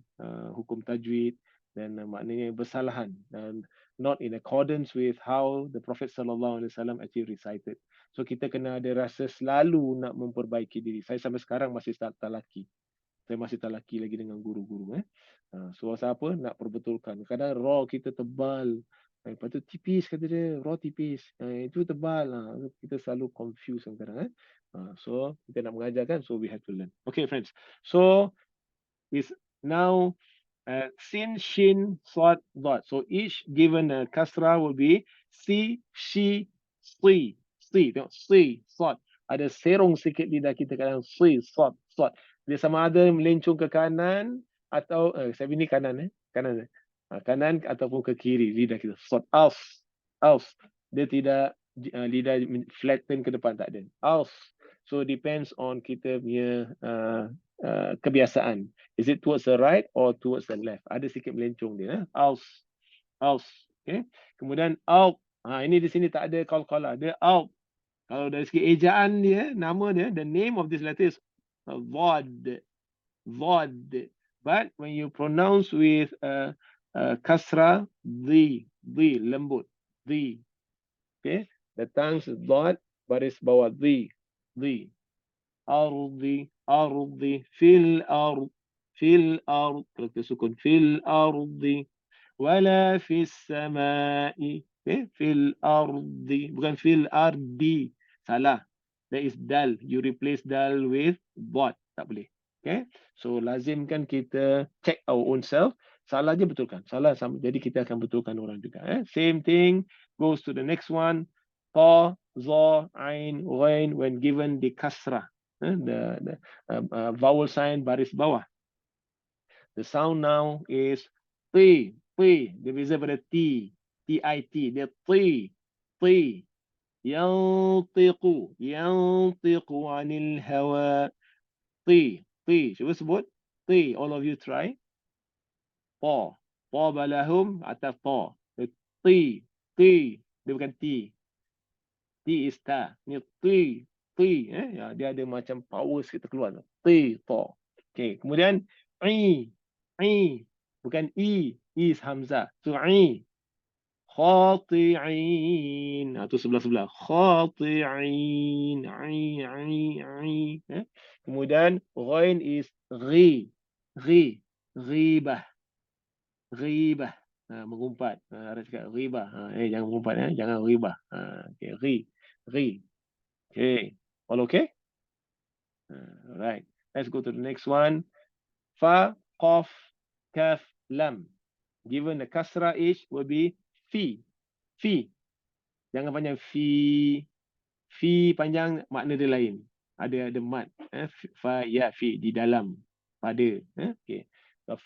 hukum tajwid dan maknanya bersalahan dan not in accordance with how the Prophet SAW actually recited. So kita kena ada rasa selalu nak memperbaiki diri. Saya sampai sekarang masih tak laki. Saya masih tak laki lagi dengan guru-guru. So apa nak perbetulkan. Kadang raw kita tebal. Lepas tu tipis kata dia. Raw tipis. Itu tebal. Kita selalu confuse kadang-kadang. So kita nak mengajarkan. So we have to learn. Okay friends. So is now sin, shin, sad, dot. So each given kasra will be si, shi, si. Tengok si, sad. Ada serong sikit lidah kita kadang si, sad. Dia sama ada melencong ke kanan atau saya ini kanan kanan ataupun ke kiri lidah kita. Sad, aus. Dia tidak lidah flatten ke depan, tak ada. Aus. So depends on kita punya kebiasaan. Is it towards the right or towards the left? Ada sikit melencong dia. Aus. Okay. Kemudian out. Ini di sini tak ada qalqalah. Dia out. Kalau dari segi ejaan dia, nama dia, the name of this letter is Vod. But when you pronounce with kasra, the lembut. The. Okay. The tongue is Vod, baris bawah the. Ardi, fil ard. Kalau kita sukun fil ardi. Wala fis samai. Okay. Fil ardi. Bukan fil ardi. Salah. That is dal. You replace dal with Vod. Tak boleh. Okay. So lazimkan kita check our own self. Salah je betulkan. Salah sama. Jadi kita akan betulkan orang juga. Same thing goes to the next one. Ta, za, ain, ghain when given the kasrah. The vowel sign baris bawah. The sound now is ti. Dia beza pada t. T-I-T. Dia ti. Yantiqu anil hawa. Ti. Cuba sebut. Ti. All of you try. Ta. Balahum atau ta. Ti. Dia bukan T. T is ta. Ni ti. Ya, dia ada macam power sikit terkeluar. Ti. Ta. Okay. Kemudian i. Bukan i. I is hamzah. So i. Khati'in. Itu sebelah. Khati'in. I. Kemudian ghain is ghi. Ghibah. Mengumpat. Ada cakap ghibah. Jangan mengumpat. Jangan ghibah. Okay. Ghi. Okay. All okay? Right. Let's go to the next one. Fa, qaf, kaf, lam. Given the kasra ish will be fi. Jangan panjang fi. Fi panjang makna dia lain. Ada mat. Fa, ya, fi. Di dalam. Pada. Okay.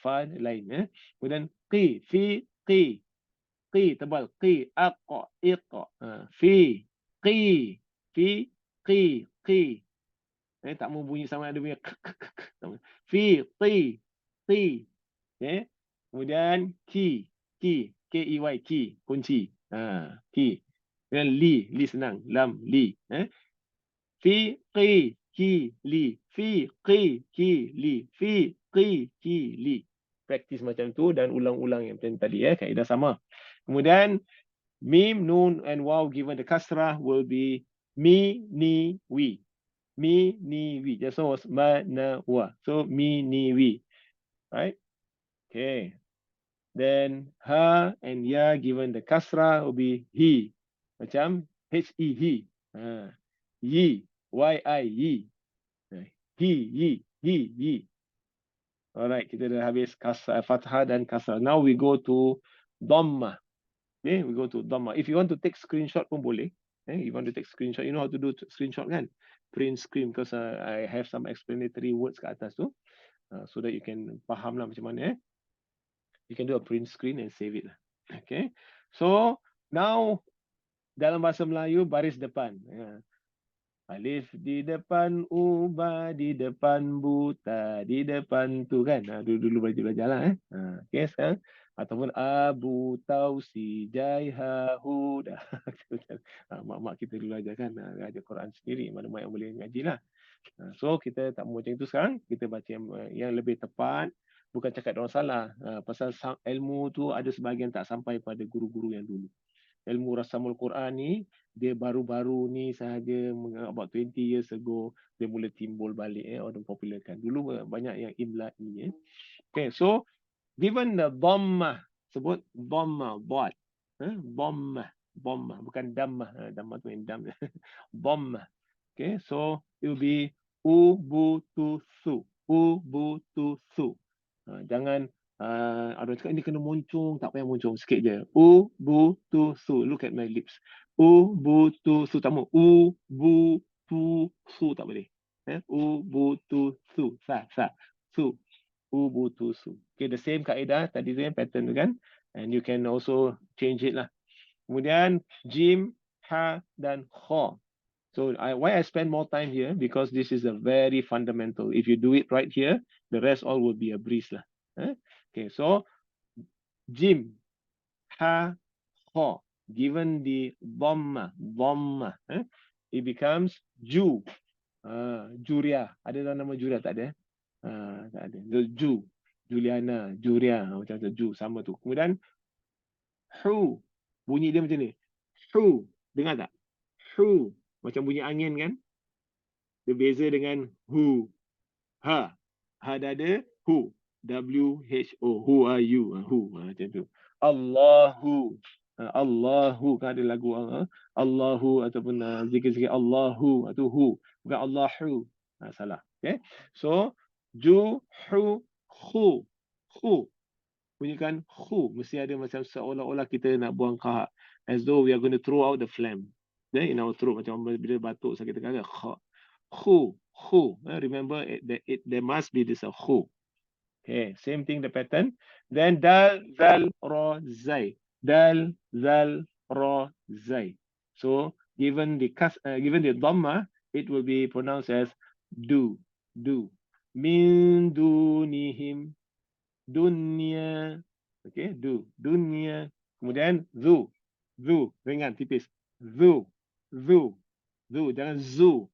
Fa lain. Kemudian qi. Qi tebal. Qi. Aqa. Iqa. Fi. Qi. Fi, qi, qi. Tak mau bunyi sama ada punya fi, qi. Okay. Kemudian key, K-E-Y, key, kunci. Key. Kemudian li senang. Lam, li. Fi, qi, ki, li. Fi, qi, ki, li. Fi, qi, ki, li. Praktis macam tu dan ulang-ulang yang tadi kaedah sama. Kemudian mim, nun and waw given the kasrah will be mi, ni, wi. Mi, ni, wi. Just so ma, na, wa. So mi, ni, wi. Right? Okay. Then ha and ya given the kasrah will be he. Macam H-E, he. Yi, Y-I, yi. He, yi. Alright, kita dah habis fathah dan kasrah. Now we go to dhamma. Okay, we go to dhamma. If you want to take screenshot pun boleh. You want to take screenshot, you know how to do screenshot kan? Print screen because I have some explanatory words kat atas tu. So that you can faham lah macam mana. You can do a print screen and save it. Okay. So now dalam bahasa Melayu baris depan. Alif di depan, ubah di depan, buta di depan tu kan. Dulu belajar lah. Okay sekarang. Ataupun Abu Tausi Jaiha Huda. Mak-mak kita dulu ajar kan. Ajar Quran sendiri. Mana-mana yang boleh ngaji lah. So kita tak mau macam itu sekarang. Kita baca yang lebih tepat. Bukan cakap orang salah. Pasal ilmu tu ada sebahagian tak sampai pada guru-guru yang dulu. Ilmu Rasamul Quran ni, dia baru-baru ni sahaja, about 20 years ago, dia mula timbul balik, orang popularkan. Dulu banyak yang imla'i. Okay, so, given the dhammah, sebut dhammah, bot. Dhammah, bukan dammah. Dammah tu yang dam. Dhammah. Okay, so, it will be ubutusu. Jangan ada cakap ini kena muncung, tak payah muncung, sikit je. Ubutusu. Look at my lips. Ubutusu, tak mau. Ubutusu, tak boleh. Ubutusu. Sa. Su. Ubutusu. Okay, the same kaedah tadi tu yang pattern tu kan. And you can also change it lah. Kemudian jim, ha dan kha. So why I spend more time here? Because this is a very fundamental. If you do it right here, the rest all will be a breeze lah. Okay, so jim, ha, kha. Given the dhamma, it becomes ju. Juria. Ada dalam nama Juria tak ada? Tak ada. Ju, Juliana, Juria, macam tu. Ju sama tu. Kemudian hu, bunyi dia macam ni. Hu, dengar tak? Hu, macam bunyi angin kan? Dia beza dengan hu. Ha. Ha dah ada hu. W-H-O. Who are you? Who. Macam tu. Allahu. Allahu. Kan ada lagu Allahu ataupun zikir-zikir Allahu. Itu hu. Bukan Allahu. Salah. Okay. So, ju, hu, khu. Khu. Bunyikan khu. Mesti ada macam seolah-olah kita nak buang kahak. As though we are going to throw out the phlegm. In our throat. Macam bila batuk sakit tengah. Khu. Remember, there must be this khu. Okay, same thing the pattern. Then dal, zal, ra, zai. Dal, zal, ra, zai. So given the dhamma, it will be pronounced as do. Min dunihim, dunya. Okay, do. Dunya. Kemudian zu. Ringan, tipis. Zu. Jangan zu.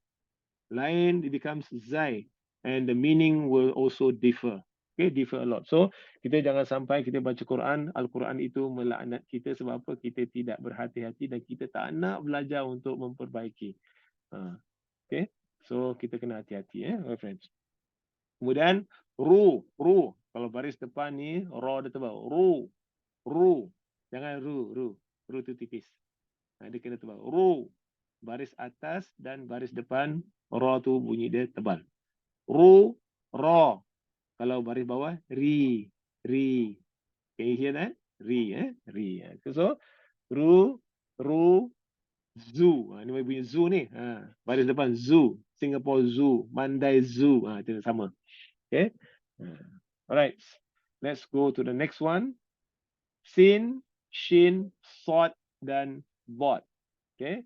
Lain, it becomes zai. And the meaning will also differ. Okay, differ a lot. So, kita jangan sampai kita baca Quran, Al-Quran itu melaknat kita sebab apa? Kita tidak berhati-hati dan kita tak nak belajar untuk memperbaiki. Okay, so kita kena hati-hati, my friends. Kemudian, ru. Kalau baris depan ni, ra dia tebal. Ru. Jangan ru. Ru tu tipis. Dia kena tebal. Ru. Baris atas dan baris depan, ra tu bunyi dia tebal. Ru, ra. Kalau baris bawah, ri. Can you hear that? Ri. So, ru, zu. Ini bunyi zu ni. Baris depan, zu. Singapore Zoo. Mandai Zoo. Itu sama. Okay. Alright. Let's go to the next one. Sin, shin, sod, dan bod. Okay.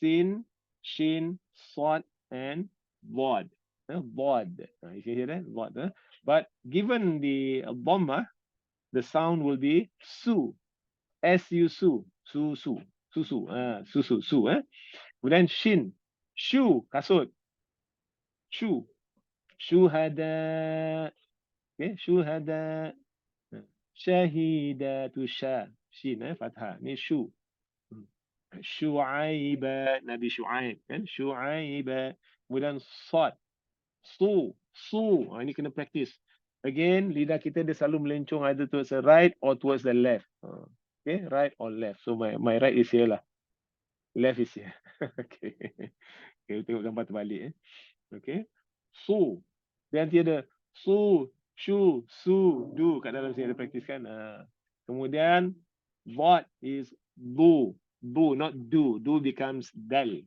Sin, shin, sod, and bod. Bod. You can hear that? Bod. But given the dhamma, the sound will be su. S-U, su. Su, su. Su, su. Su, su, su. Kemudian shin. Shu, kasut. Shu. Shuhada. Okay, shuhada. Syahidatu syah. Shin, fathah. Ni shu. Syu'aiba, Nabi Syu'aib kan, Syu'aiba. Kemudian sad, su, ini kena practice. Again, lidah kita dia selalu melencong either towards the right or towards the left. Okay, right or left. So my right is here lah, left is here. Okay, okay, tengok gambar terbalik. Okay, su, dan tiada su, shu, su, du kat dalam sini ada practice kan. Kemudian what is bu, not do. Do becomes dal.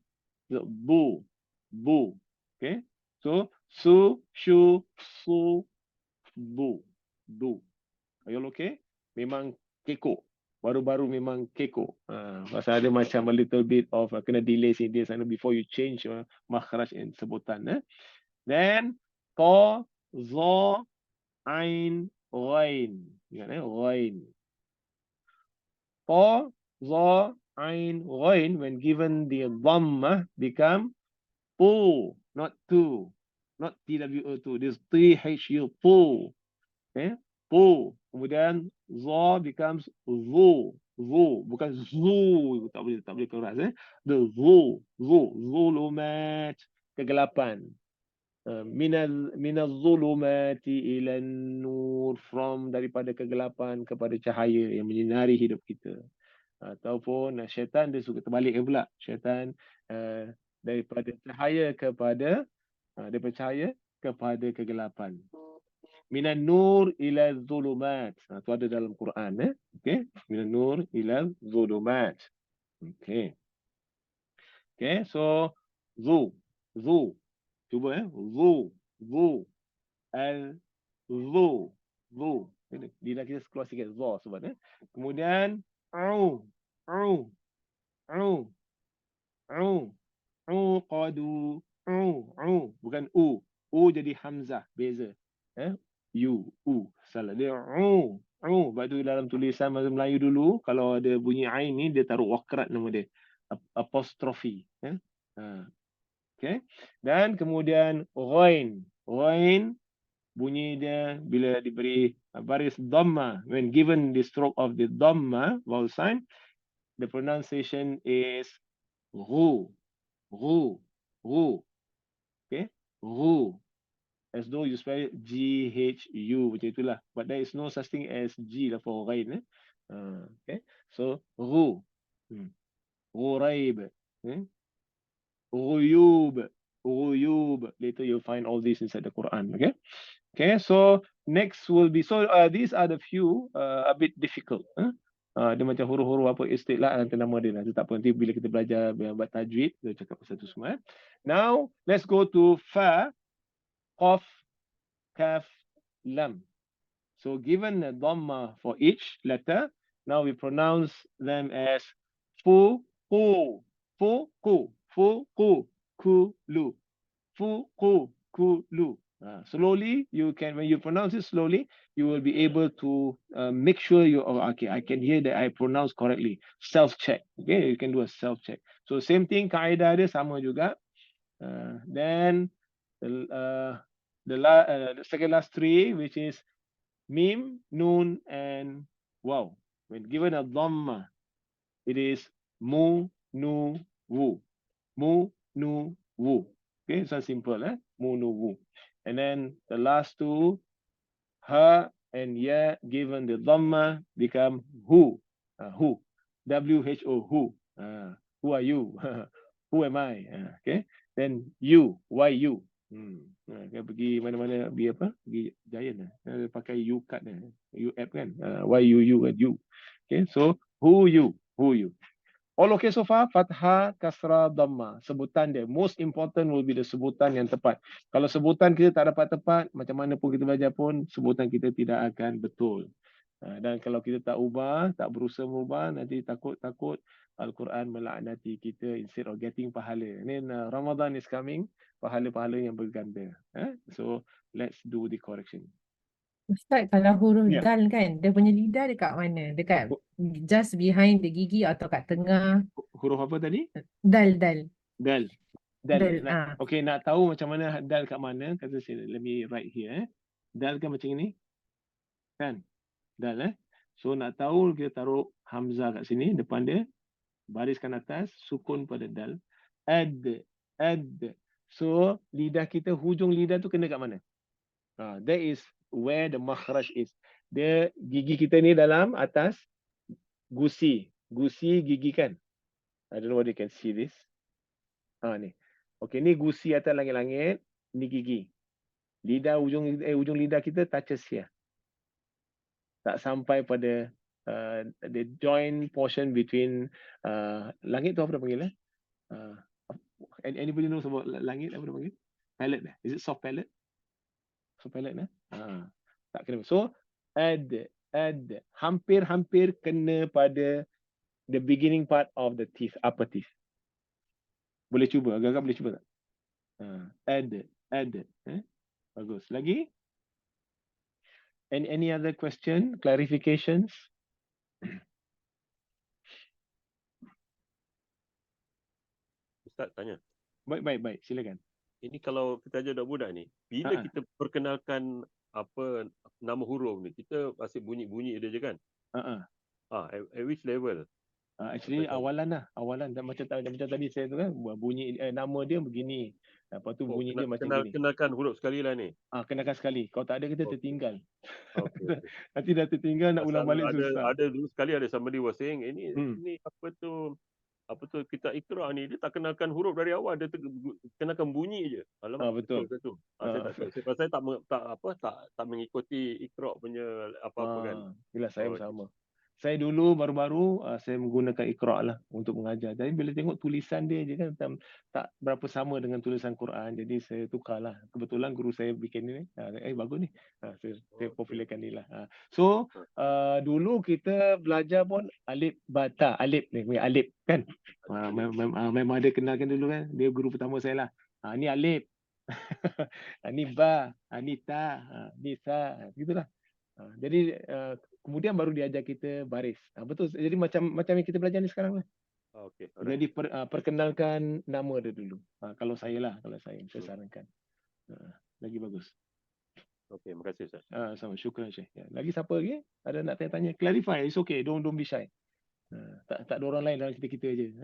So, bu. Okay. So su, shu, su, bu. Are you all okay? Memang kekok. Baru-baru memang kekok. Pasal ada macam a little bit of kena delay sini sana before you change makhraj and sebutan. Then ta, za, ain, ghain. Ingat ghain. Ta, za, ain, ghain when given the dhamma become pu, not tu, not TWO2. This THU, pu. Okay, pu. Kemudian za becomes zu, bukan zu, tak boleh keras. The zu, zulumat, kegelapan. Minaz zulumati ila nur, from daripada kegelapan kepada cahaya yang menyinari hidup kita. Ataupun syaitan dia suka terbalikkan pula. Syaitan daripada cahaya kepada kegelapan. Minan nur ila zulumat. Itu ada dalam Quran. Okay. Minan nur ila zulumat. Okay. Okay. So zu. Cuba zu. Zu. Lidah kita keluar sikit za sebab Kemudian au. Qadu. Bukan u. U jadi hamzah, beza. Salah dia Sebab tu dalam tulisan bahasa Melayu dulu kalau ada bunyi ain ni dia taruh wakrat nama dia, apostrofi. Okay. Dan kemudian ghain bunyi dia bila diberi baris dhamma, when given the stroke of the dhamma vowel sign, the pronunciation is ghu. Okay, ghu, as though you spell it G-H-U, macam itulah. But there is no such thing as G lah for ghain. Okay, so ghu, ghuraib, ghuyub. Later you'll find all these inside the Quran. Okay, so next will be, so these are the few a bit difficult. Dia macam huruf-huruf apa istilah nanti nama dia. Nanti tak apa, nanti bila kita belajar buat tajwid kita cakap pasal tu semua. Now let's go to fa, qaf, kaf, lam. So given a dhamma for each letter, now we pronounce them as fu, ku, lu. Fu, ku, lu. Slowly, when you pronounce it slowly, you will be able to make sure okay, I can hear that I pronounce correctly. Self-check. Okay, you can do a self-check. So same thing, kaedah dia sama juga. Then the second last three, which is mim, nun, and waw. When given a dhamma, it is mu, nu, wu. Mu, nu, wu. Okay, it's so simple. Mu, nu, wu. And then the last two, ha and ya, given the dhamma, become hu. Who. W-H-O, who. Who are you? Who am I? Okay. Then you. Why you? Pergi mana-mana, pergi Giant pakai you card you app kan. Why you and you. Okay, so who you. All okay so far? Fathah, kasrah, dhamma. Sebutan dia. Most important will be the sebutan yang tepat. Kalau sebutan kita tak dapat tepat, macam mana pun kita belajar pun, sebutan kita tidak akan betul. Dan kalau kita tak ubah, tak berusaha mengubah, nanti takut Al-Quran melaknati kita instead of getting pahala. Then Ramadan is coming, pahala-pahala yang berganda. So let's do the correction. Ustaz, kalau huruf Ya. dal kan, dia punya lidah dekat mana? Dekat just behind the gigi atau kat tengah? Huruf apa tadi? Dal. Dal. Dal, Okay, nak tahu macam mana dal kat mana? Kata sini, let me write here. Dal kan macam ini? Kan? Dal So nak tahu, kita taruh hamzah kat sini depan dia, bariskan atas, sukun pada dal. Ad. So lidah kita, hujung lidah tu kena kat mana? That is where the makhraj is. Dia gigi kita ni dalam atas gusi gigi kan. I don't know whether you can see this. Ni. Okay, ni gusi atas langit-langit, ni gigi. Lidah ujung lidah kita touches here. Tak sampai pada the joint portion between langit tu apa dia panggil anybody knows about langit, apa dia panggil? Palate. Is it soft palate? Soft palate tak kena. So add hampir kena pada the beginning part of the teeth, upper teeth. Boleh cuba, agak-agak boleh cuba tak? Add. Bagus. Lagi? Any other question, clarifications? Ustaz tanya. Baik, silakan. Ini kalau kita ajar budak ni, bila kita perkenalkan apa nama huruf ni, kita masih bunyi dia je kan? At which level? Actually awalan dan macam tadi saya tu kan, bunyi nama dia begini. Lepas tu bunyi dia macam gini. Kenalkan huruf sekali lah ni. Kenalkan sekali. Kalau tak ada kita tertinggal. Okay. Nanti dah tertinggal nak ulang balik susah. Ada dulu sekali ada somebody was saying ini apa tu kita Iqra ni dia tak kenalkan huruf dari awal, dia kenalkan bunyi je. Alamak, betul ke tu. Saya tak mengikuti Iqra punya apa-apa kan. Yelah, saya sama. Saya dulu baru-baru saya menggunakan Iqra lah untuk mengajar. Jadi bila tengok tulisan dia je kan tak berapa sama dengan tulisan Quran. Jadi saya tukarlah. Kebetulan guru saya bikin ni. Bagus ni. Saya popularkan ni lah. So dulu kita belajar pun alif bata. Alif kan. Memang ada kenalkan dulu kan. Dia guru pertama saya lah. Ni alif. Ni ba. Ni ta. Ni sa. Gitulah. Jadi kemudian baru diajar kita baris. Betul. Jadi macam yang kita belajar ni sekarang lah. Okay. Jadi perkenalkan nama dia dulu. Kalau saya sarankan. Lagi bagus. Okey, terima kasih Ustaz. Sama, syukran Syekh. Lagi siapa lagi? Ada nak tanya-tanya? Clarify. It's okay. Don't be shy. Tak ada orang lain dalam kita je.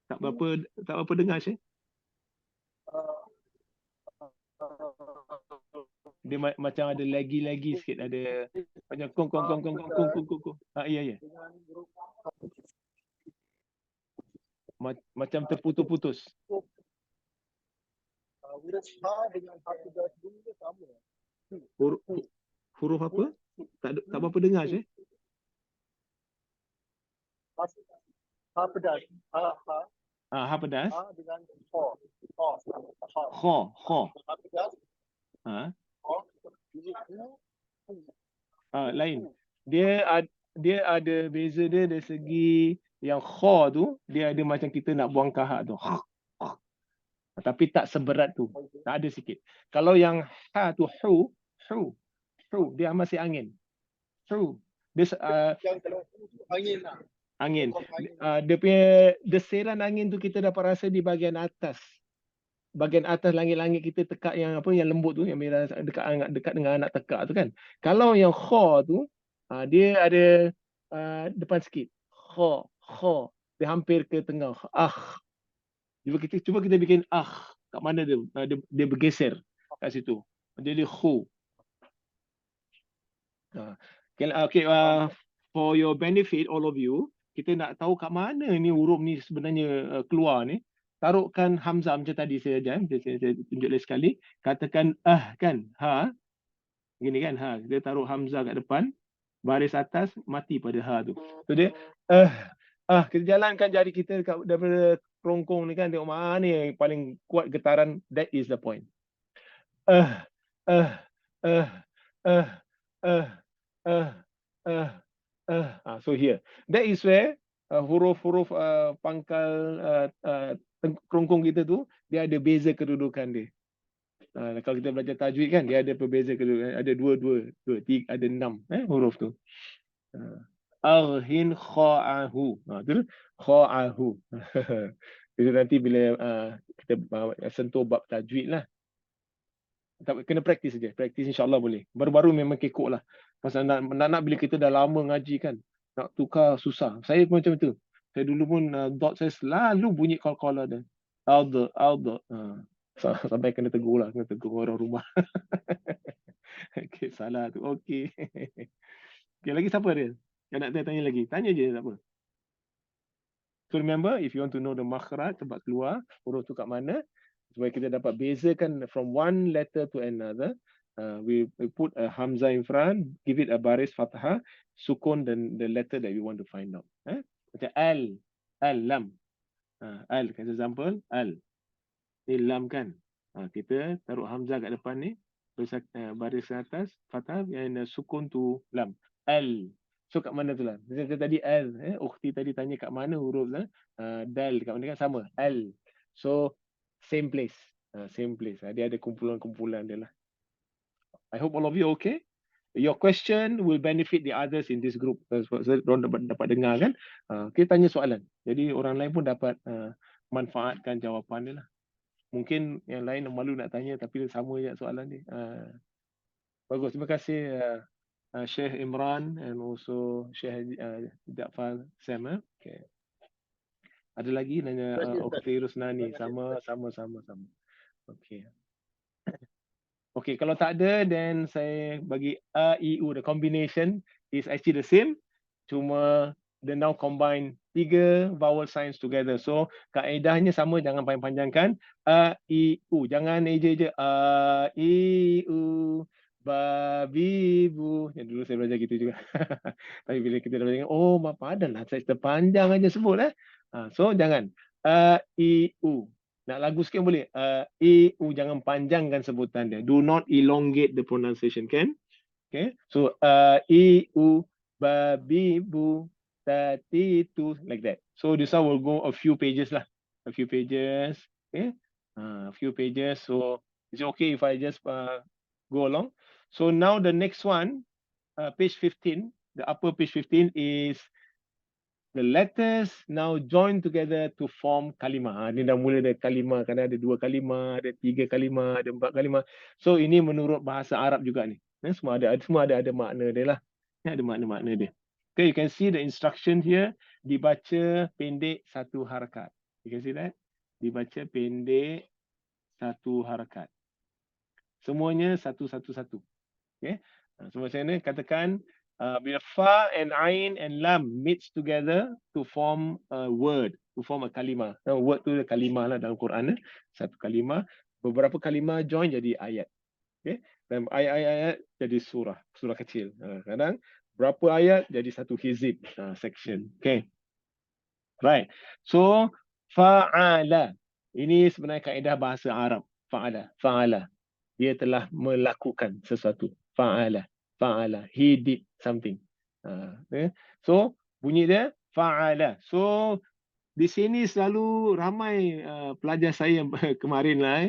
Tak berapa dengar Syekh. Dia macam ada lagi sikit, ada macam kong. Ya. Macam terputus-putus. Huruf apa? Tak berapa dengar Syekh. Ha pedas. Ha pedas. Dengan kho. Ha pedas. Lain. Dia ada beza dia dari segi yang kho tu, dia ada macam kita nak buang kahak tu. Tapi tak seberat tu. Tak ada sikit. Kalau yang ha tu hu, dia masih angin. Hu. Dia angin lah. Angin. Dia punya desiran angin tu kita dapat rasa di bahagian atas. Bahagian atas langit-langit kita tekak yang lembut tu, yang dekat dengan anak tekak tu kan. Kalau yang kha tu, dia ada depan sikit. Kha. Dia hampir ke tengah. Cuba kita bikin kat mana dia? Dia bergeser kat situ. Jadi khu. Okay, for your benefit all of you, kita nak tahu kat mana ni huruf ni sebenarnya keluar ni. Taruhkan hamzah macam tadi saya ajar. Saya tunjuk lagi sekali. Katakan kan. Ha. Gini kan. Ha. Kita taruh hamzah kat depan. Baris atas mati pada ha tu. So dia kita jalankan jari kita daripada kerongkong ni kan, tengok mana yang paling kuat getaran, that is the point. Uh, uh, uh, uh, uh, uh, uh, so here, that is where huruf-huruf pangkal kerongkong kita tu, dia ada beza kedudukan dia. Kalau kita belajar tajwid kan, dia ada berbeza kedudukan, ada dua, tiga, ada 6 huruf tu. Arhin kha'ahu. Tu kha'ahu. Itu nanti bila kita sentuh bab tajwid lah. Kena praktis saja. Praktis insya-Allah boleh. Baru-baru memang kekok lah. Pasal nak bila kita dah lama ngaji kan, nak tukar susah. Saya pun macam tu. Saya dulu pun dot saya selalu bunyi qalqalah dah. Alda. Sampai kena tegur lah. Kena tegur orang rumah. Okay, salah tu. Okay. Okay, lagi siapa dia? Yang nak tanya lagi? Tanya je, tak apa. So remember, if you want to know the makhraj, tempat keluar, huruf tu kat mana, supaya kita dapat bezakan from one letter to another, we put a hamzah in front, give it a baris fathah, sukun dan the letter that we want to find out. Macam lam. Al, as example, al. Ni lam kan. Kita taruh hamzah kat depan ni, baris atas, fathah, and sukun tu lam. Al. So kat mana tu lah? Macam tadi al, ukhti tadi tanya kat mana huruf lah. Dal kat mana kan sama. Al. So same place. Same place. Dia ada kumpulan-kumpulan dia lah. I hope all of you okay. Your question will benefit the others in this group. Orang dapat dengar kan. Kita tanya soalan. Jadi orang lain pun dapat manfaatkan jawapan dia lah. Mungkin yang lain malu nak tanya tapi sama je soalan dia. Bagus. Terima kasih Sheikh Imran and also Sheikh Jafar Sam. Okay. Ada lagi nanya Ukhti Rusnani. Sama. Okay. Okay, kalau tak ada, then saya bagi A, I, U. The combination is actually the same. Cuma they now combine 3 vowel signs together. So, kaedahnya sama, jangan panjang-panjangkan. A, I, U. Jangan eja je. A, I, U. Babi, bu. Yang dulu saya belajar gitu juga. Tapi bila kita dah belajar, oh, padan lah. Saya terpanjang aja sebut. So, jangan. A, I, U. Nak lagu sikit boleh. I, U. Jangan panjangkan sebutan dia. Do not elongate the pronunciation, kan? Okay. So, I, U. Babi, bu. Tati, tu. Like that. So, this one will go a few pages lah. A few pages. Okay. A few pages. So, is it okay if I just go along? So, now the next one, page 15, the upper page 15 is the letters now join together to form kalimah. Ini dah mula dari kalimah. Kadang ada 2 kalimah, ada 3 kalimah, ada 4 kalimah. So ini menurut bahasa Arab juga ni. Semua ada makna dia lah. Ada makna-makna dia. Okay, you can see the instruction here. Dibaca pendek 1 harakat. You can see that? Dibaca pendek 1 harakat. Semuanya 1. Okay. So macam mana? Katakan bila fa and ain and lam meets together to form a word, to form a kalimah. Word tu kalimah lah dalam Quran. Satu kalimah. Beberapa kalimah join jadi ayat. Okay. Dan ayat-ayat jadi surah kecil. Kadang berapa ayat jadi satu hizib, section. Okay. Right. So fa'ala. Ini sebenarnya kaedah bahasa Arab. Fa'ala. Dia telah melakukan sesuatu. Fa'ala. He did something. So bunyi dia fa'ala. So di sini selalu ramai pelajar saya kemarin lah.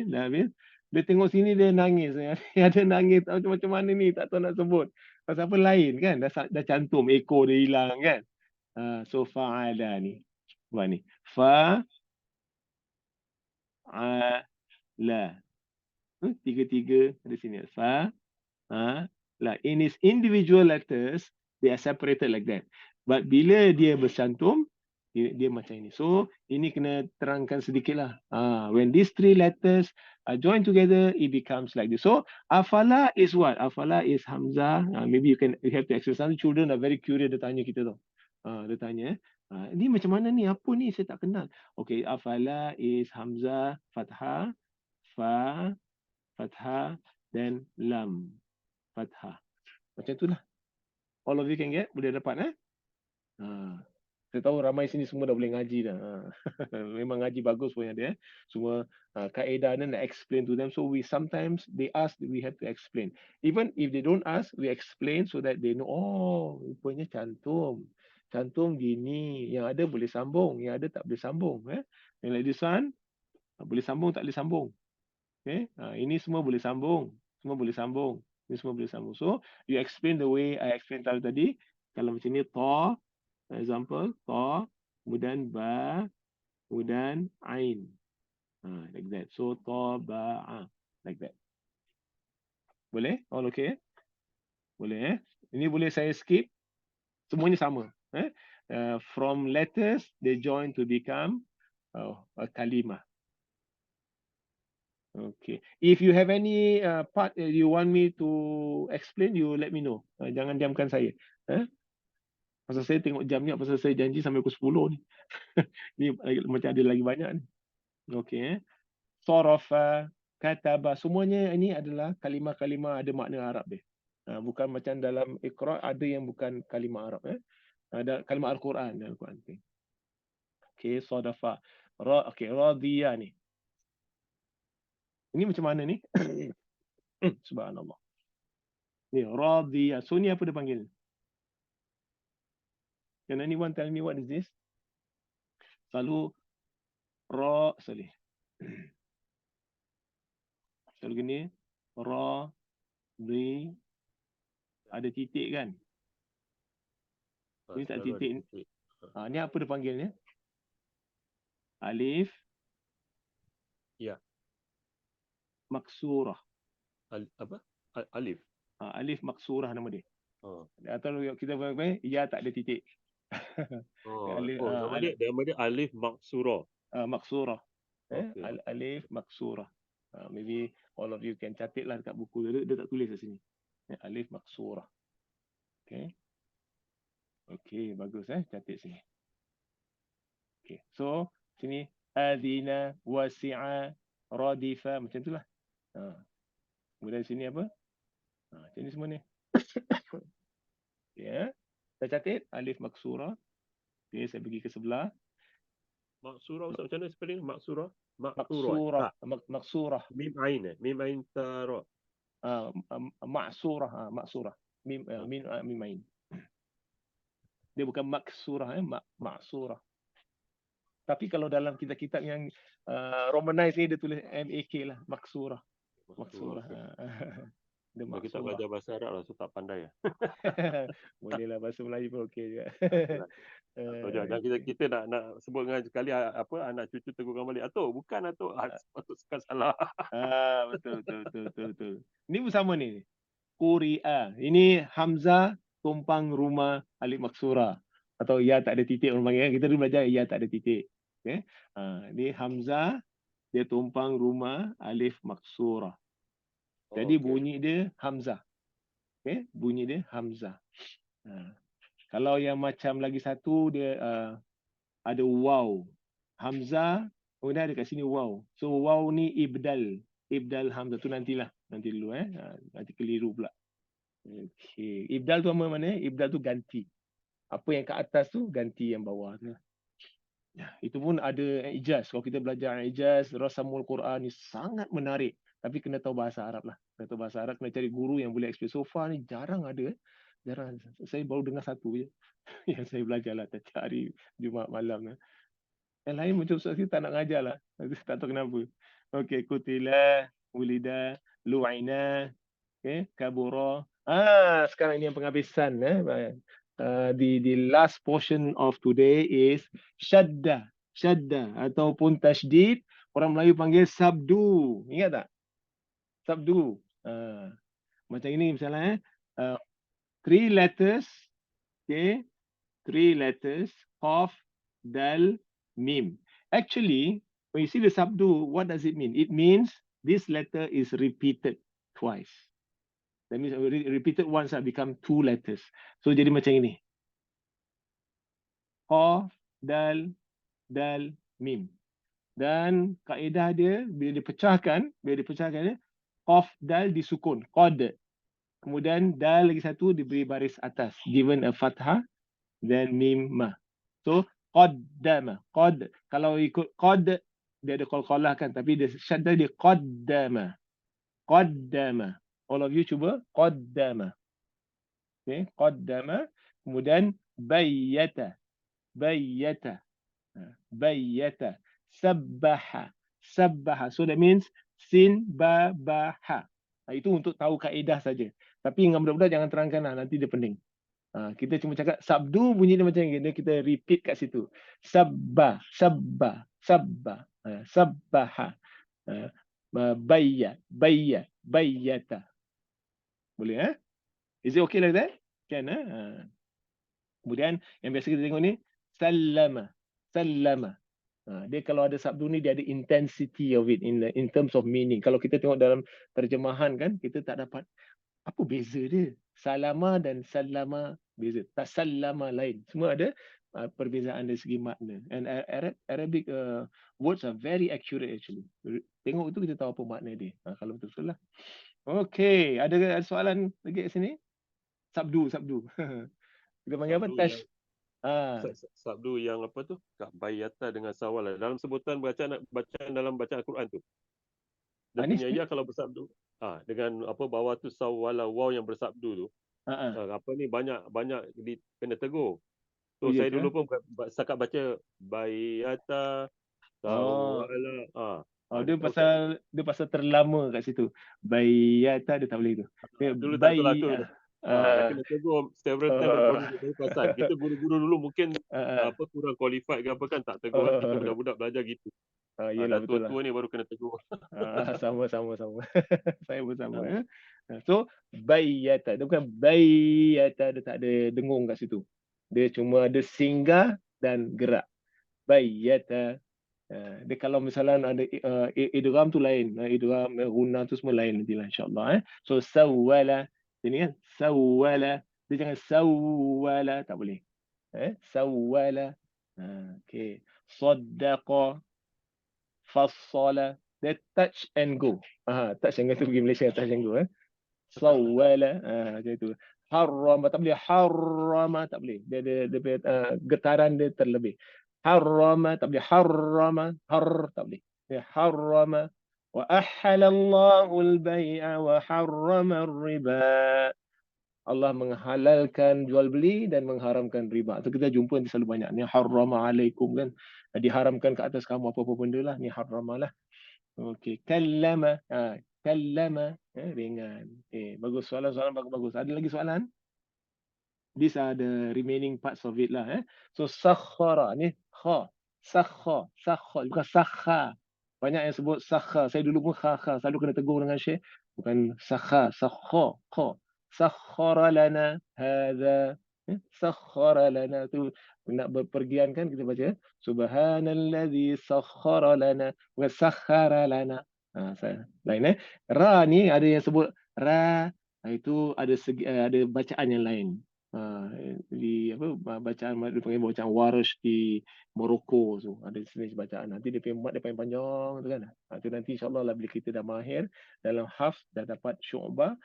Dia tengok sini dia nangis. Dia ada nangis macam mana ni, tak tahu nak sebut. Pasal apa lain kan? Dah cantum ekor dia hilang kan. So fa'ala ni. Buat ni. Fa'ala. Tiga ada sini. In its individual letters, they are separated like that. But bila dia bercantum, dia macam ini. So, ini kena terangkan sedikit lah. When these 3 letters are joined together, it becomes like this. So, afala is what? Afala is hamzah. Maybe you have to exercise. Children are very curious. Dia tanya kita tu. Dia tanya, ini macam mana ni? Apa ni? Saya tak kenal. Okay, afala is hamzah, fathah, fa, fathah, then lam. Fathah. Macam itulah. All of you can get? Boleh dapat Saya tahu ramai sini semua dah boleh ngaji dah. Memang ngaji bagus punya dia. Semua kaedah dan explain to them. So we sometimes they ask, we have to explain. Even if they don't ask, we explain so that they know. Oh, rupanya cantum. Cantum gini. Yang ada boleh sambung, yang ada tak boleh sambung. Yang like this one, boleh sambung tak boleh sambung. Ini semua boleh sambung. Semua boleh sambung. Ini semua boleh sambung. So you explain the way I explain tadi. Kalau macam ni, ta. Example, ta, kemudian ba, kemudian ain. Like that. So, ta, ba, a. Like that. Boleh? All okay? Boleh Ini boleh saya skip. Semuanya sama. From letters, they join to become a kalimah. Okay. If you have any part you want me to explain, you let me know. Jangan diamkan saya. Pasal saya tengok jam ni, pasal saya janji sampai pukul 10 ni. Ni macam ada lagi banyak ni. Okey. Sarafa, kataba, semuanya ini adalah kalimah-kalimah ada makna Arab dia. Bukan macam dalam Iqra ada yang bukan kalimah Arab. Ada kalimah Al-Quran. Okey, sadafa. Okey, radiyah ni. Ini macam mana ni? Subhanallah. Ni radiyah. So ni apa dia panggil? Can anyone tell me what is this? Selalu selalu gini, di ada titik kan? Ini tak titik. Ni apa dia panggilnya? Alif. Ya. Maksurah. Apa? Alif. Alif maksurah nama dia. Atau kita panggil ya tak ada titik. Nama dia alif maksurah. Maksurah. Okay. Alif maksurah. Maybe all of you can catat lah dekat buku dia tak tulis kat sini. Alif maksurah. Okay. Okay, bagus catat sini. Okay. So, sini adina, wasi'a, radifa, macam itulah. Kemudian sini apa? Macam ni semua ni. Ya. Saya catat alif maksurah. Okay, saya pergi ke sebelah. Maksurah Ustaz, macam mana spelling maksurah? Maksurah. Maksurah. Mim ain Mim ain ta ra. Maksurah. Maksurah. Mim ain. Dia bukan maksurah, maksurah. Tapi kalau dalam kitab-kitab yang Romanize ni dia tulis MAK lah, maksurah. Maksurah. Dia kita belajar bahasa Arab lah, so tak pandai lah. Boleh lah, bahasa Melayu pun okey juga. Jangan kita nak sebut dengan sekali apa anak cucu tegurkan balik. Atuk, bukan Atuk. Atuk suka salah. Betul. Ini bersama ni. Quri'a. Ini Hamzah tumpang rumah alif maksurah. Atau ya tak ada titik orang panggil. Kita dulu belajar ya tak ada titik. Okay. Ini Hamzah, dia tumpang rumah alif maksurah. Jadi bunyi dia Hamzah. Okay. Bunyi dia Hamzah. Kalau yang macam lagi satu, dia ada waw. Hamzah, kemudian ada kat sini waw. So waw ni ibdal. Ibdal Hamzah tu nantilah. Nanti dulu nanti keliru pula. Okay. Ibdal tu apa mana? Ibdal tu ganti. Apa yang kat atas tu, ganti yang bawah tu. Itu pun ada ijaz. Kalau kita belajar ijaz, Rasamul Quran ni sangat menarik. Tapi kena tahu bahasa Arab lah. Kena tahu bahasa Arab, kena cari guru yang boleh explain. So far ni jarang ada. Jarang. Saya baru dengar satu je. Yang saya belajar lah setiap hari Jumaat malam. Yang lain macam Ustaz kita tak nak ngajar lah. Tak tahu kenapa. Okay. Kutila, ulida, lu'ina, kabura. Sekarang ini yang penghabisan. The last portion of today is syadda. Syadda ataupun tasydid. Orang Melayu panggil sabdu. Ingat tak? Sabdu. Macam ini misalnya. 3 letters. Okay. 3 letters. Qaf, dal, mim. Actually, when you see the sabdu, what does it mean? It means this letter is repeated twice. That means repeated once become 2 letters. So jadi macam ini. Qaf, dal, mim. Dan kaedah dia bila dipecahkan, qaf, dal disukun, qad. Kemudian dal lagi satu diberi baris atas, given a fathah, then mim ma. So qaddama. Kalau ikut qad dia ada qalqalah kan, tapi dia syaddah dia qaddama. Qaddama. All of you cuba qaddama. Okay, qaddama. Kemudian bayyata. Bayyata. Bayyata. Sabbaha. Sabbaha. So that means sin ba ba ha. Itu untuk tahu kaedah saja. Tapi dengan budak-budak jangan terangkan lah, nanti dia pening. Kita cuma cakap sabdu bunyi dia macam ni, kita repeat kat situ. Sabba, sabba, sabba, sabbaha, bayya, bayya, bayyata. Boleh Is it okay like that? Can Kemudian yang biasa kita tengok ni sallama, sallama. Dia kalau ada sabdu ni dia ada intensity of it in terms of meaning. Kalau kita tengok dalam terjemahan kan, kita tak dapat apa beza dia. Salama dan sallama beza. Tasallama lain. Semua ada perbezaan dari segi makna. And Arabic words are very accurate actually. Tengok itu kita tahu apa makna dia. Kalau betul lah. Okay, ada soalan lagi kat sini? Sabdu. Kita panggil apa? Tash. Sabdu yang apa tu? Bayyata dengan sawal. Dalam sebutan bacaan dalam bacaan Al-Quran tu. Dia punya ya kalau bersabdu. Dengan apa bawah tu sawala waw yang bersabdu tu. Apa ni banyak kena tegur. So saya dulu pun setakat baca bayyata sawala. Dia pasal terlama kat situ. Bayyata dia tak boleh tu. Dulu tak tahu aku. Kena tegur several times baru perasan. Kita guru-guru dulu mungkin kurang qualified ke apa kan, tak tegur kita budak-budak belajar gitu. Yelah, betul tua-tua ni baru kena tegur. Sama. Saya pun sama. So bayyata, dia bukan bayyata, dia tak ada dengung kat situ. Dia cuma ada singgah dan gerak. Bayyata. Dia kalau misalnya ada idgham tu lain. Idgham, guna tu semua lain nantilah insya-Allah. So sawwala. Ini kan sawwala. Dia jangan sawwala, tak boleh. Sawwala. Okay. Saddaqa. Fassala. Dia touch and go. Touch and go tu pergi Malaysia, touch and go. Sawwala. Macam itu. Harrama, tak boleh. Harrama, tak boleh. Dia getaran dia terlebih. Harrama, tak boleh. Harrama. Tak boleh. Dia harrama. Wa ahhalallahu al-bay'a wa harrama ar-riba. Allah menghalalkan jual beli dan mengharamkan riba. Itu kita jumpa ni selalu banyak. Ni harrama alaikum kan. Diharamkan ke atas kamu apa-apa benda lah. Ni harramalah. Okey. Kallama. Kallama. Ringan. Bagus. Soalan bagus. Ada lagi soalan? These are the remaining parts of it lah. So sakhara ni kha. Sakha. Bukan sakha. Banyak yang sebut sakha. Saya dulu pun kha. Selalu kena tegur dengan Syekh. Bukan sakha. Sakha. Kha. Sakhara lana hadha. Sakhara lana tu nak berpergian kan kita baca subhanallazi sakhara lana wa sakhara lana. Lain ra ni ada yang sebut ra, itu ada bacaan yang lain. Di bacaan dipanggil bacaan Warsh di Morocco tu ada jenis bacaan, nanti dia punya panjang tu kan. Tu nanti insyaallah lah bila kita dah mahir dalam hafz, dah dapat syu'bah,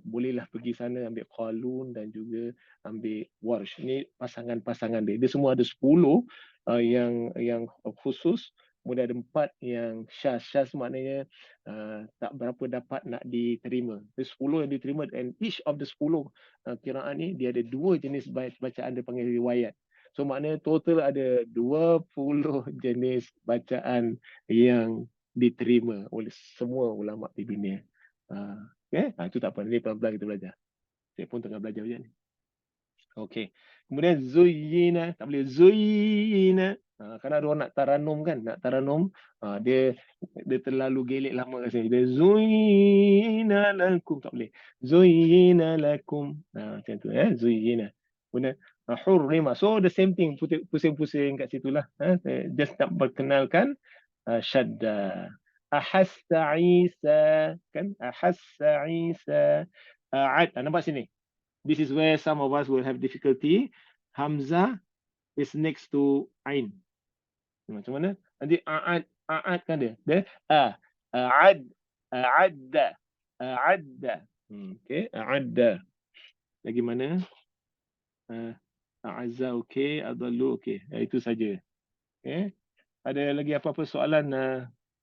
bolehlah pergi sana ambil qalun dan juga ambil Warsh. Ni pasangan-pasangan dia semua ada 10 yang khusus. Kemudian ada 4 yang syaz. Syaz maknanya tak berapa dapat nak diterima. Ada 10 yang diterima, and each of the 10 qiraat ni dia ada 2 jenis bacaan dia panggil riwayat. So maknanya total ada 20 jenis bacaan yang diterima oleh semua ulama di dunia. Itu tak apa, ni pelan-pelan kita belajar. Saya pun tengah belajar macam ni. Okey. Kemudian zuyyina, tak boleh zuyyina. Kerana ada orang nak taranum kan, dia terlalu gelek lama kat sini. Dia zuyyina lakum, tak boleh. Zuyyina lakum. Macam tu zuyyina. Kemudian hurrima. So the same thing, pusing-pusing kat situlah. Just nak perkenalkan syadda. Ahassa Isa kan, ahassa Isa. Nampak sini. This is where some of us will have difficulty. Hamzah is next to Ain. Macam mana? Nanti a'ad kan dia. Adda. Okay, adda. Lagi mana? A'azza okey, adallu okey. Itu saja. Okey. Ada lagi apa-apa soalan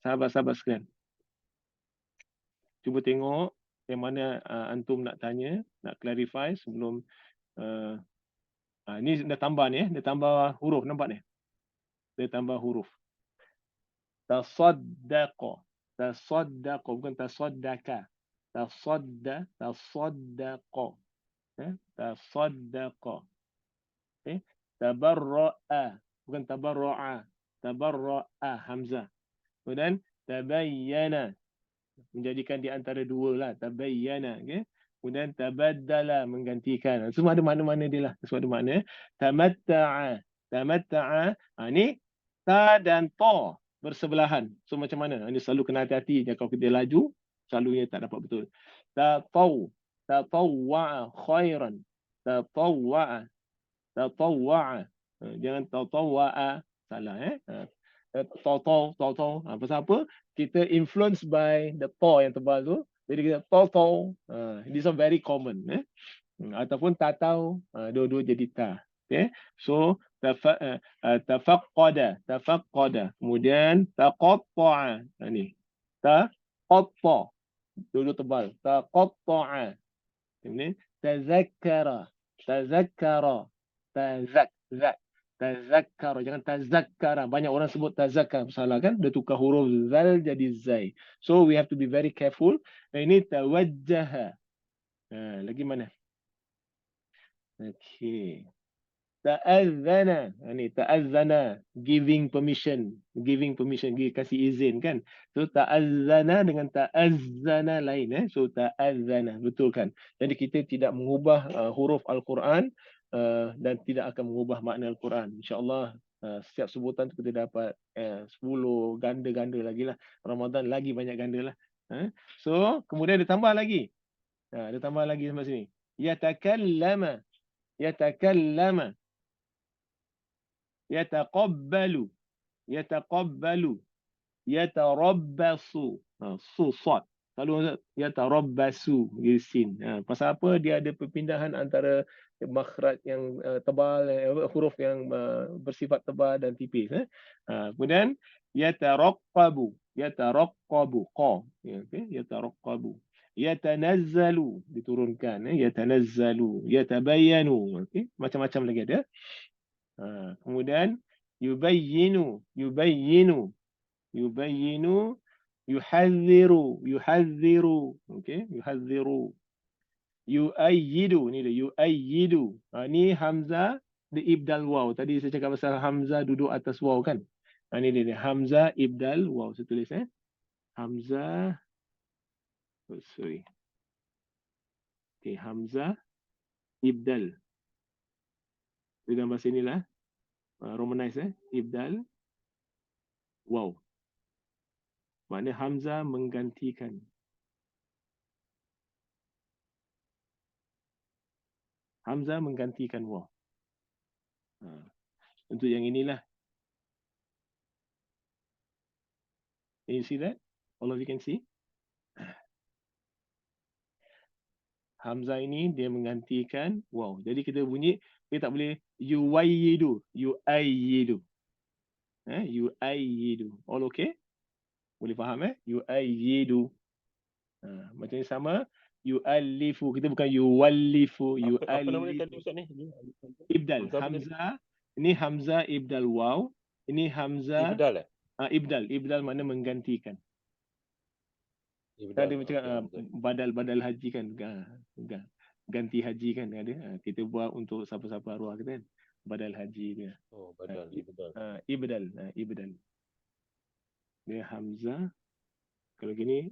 sahabat-sahabat sekalian? Cuba tengok yang mana antum nak tanya, nak clarify sebelum ni dah tambah ni dia tambah huruf, nampak ni? Dia tambah huruf. Tasaddaqa. Tasaddaqa bukan tasaddaka. Tasaddaqa. Tasaddaqa. Tabarra'a bukan tabarra'a. Tabarra'a hamzah. Kemudian tabayyana menjadikan di antara dua lah, tabayyana, okey. Kemudian tabaddala menggantikan. Semua ada makna-makna dia lah. Semua ada makna. Tamatta'a. Tamatta'a. Ni ta dan ta bersebelahan. So macam mana? Ini selalu kena hati-hati. Kalau kita laju, selalunya tak dapat betul. Tatawwa'a khairan. Tatawwa'a. Tatawwa'a. Jangan tatawwa'a. Salah Taw. Pasal apa? Kita influenced by the ta yang tebal tu. Jadi kita taw. These are very common. Ataupun tatau. Dua-dua jadi ta. Okay. So tafaqqada. Kemudian taqatta'a. Ni. Taqatta. Dua-dua tebal. Taqatta'a. Kemudian tazakkara. Tazakkara, jangan tazakkara. Banyak orang sebut tazakkar, salah kan? Dia tukar huruf zal jadi zai. So we have to be very careful. Ini tawajjaha. Lagi mana? Okey. Ta'azzana. Ini ta'azzana, giving permission, kasih izin kan? So ta'azzana dengan ta'azzana lain So ta'azzana, betul kan? Jadi kita tidak mengubah huruf Al-Quran dan tidak akan mengubah makna Al-Quran. InsyaAllah setiap sebutan tu kita dapat 10 ganda-ganda lagi lah. Ramadan lagi banyak ganda lah. So kemudian dia tambah lagi. Dia tambah lagi sampai sini. Yatakallama. Yataqabbalu. Yatarabbasu. Sad. Selalu yatarabbasu sin. Pasal apa? Dia ada perpindahan antara makhraj yang tebal, huruf yang bersifat tebal dan tipis. Kemudian yataraqqabu. Qa. Okay? Yataraqqabu. Yatanazzalu, diturunkan. Yatanazzalu. Yatabayyanu. Okay? Macam-macam lagi ada. Kemudian yubayyinu. Yuhadhiru. Okay? Yuhadhiru. Yu'ayyidu. Ni dia. Yu'ayyidu. Ni hamzah di ibdal waw. Tadi saya cakap pasal hamzah duduk atas waw kan? Ni dia. Hamzah ibdal waw. Saya tulis Hamzah. Sorry. Okay. Hamzah ibdal. Dalam bahasa inilah. Romanize ibdal waw. Maknanya hamzah menggantikan. Hamzah menggantikan waw. Untuk yang inilah. Can you see that? All of you can see? Hamzah ini dia menggantikan waw. Jadi kita bunyi, kita tak boleh yuwayyidu. Yu'ayyidu. Yu'ayyidu. All okay? Boleh faham Yu'ayyidu. Macam ni sama. Yu'allifu. Kita bukan yuwallifu. Apa nama dia tadi Ustaz ni? Ibdal. Hamzah. Ini hamzah ibdal waw. Ini hamzah. Ibdal Ibdal. Ibdal makna menggantikan. Ada macam badal haji kan. Ganti haji kan ada. Kita buat untuk siapa-siapa arwah kita kan. Badal haji dia. Oh, badal. Ibdal. Dia hamzah. Kalau gini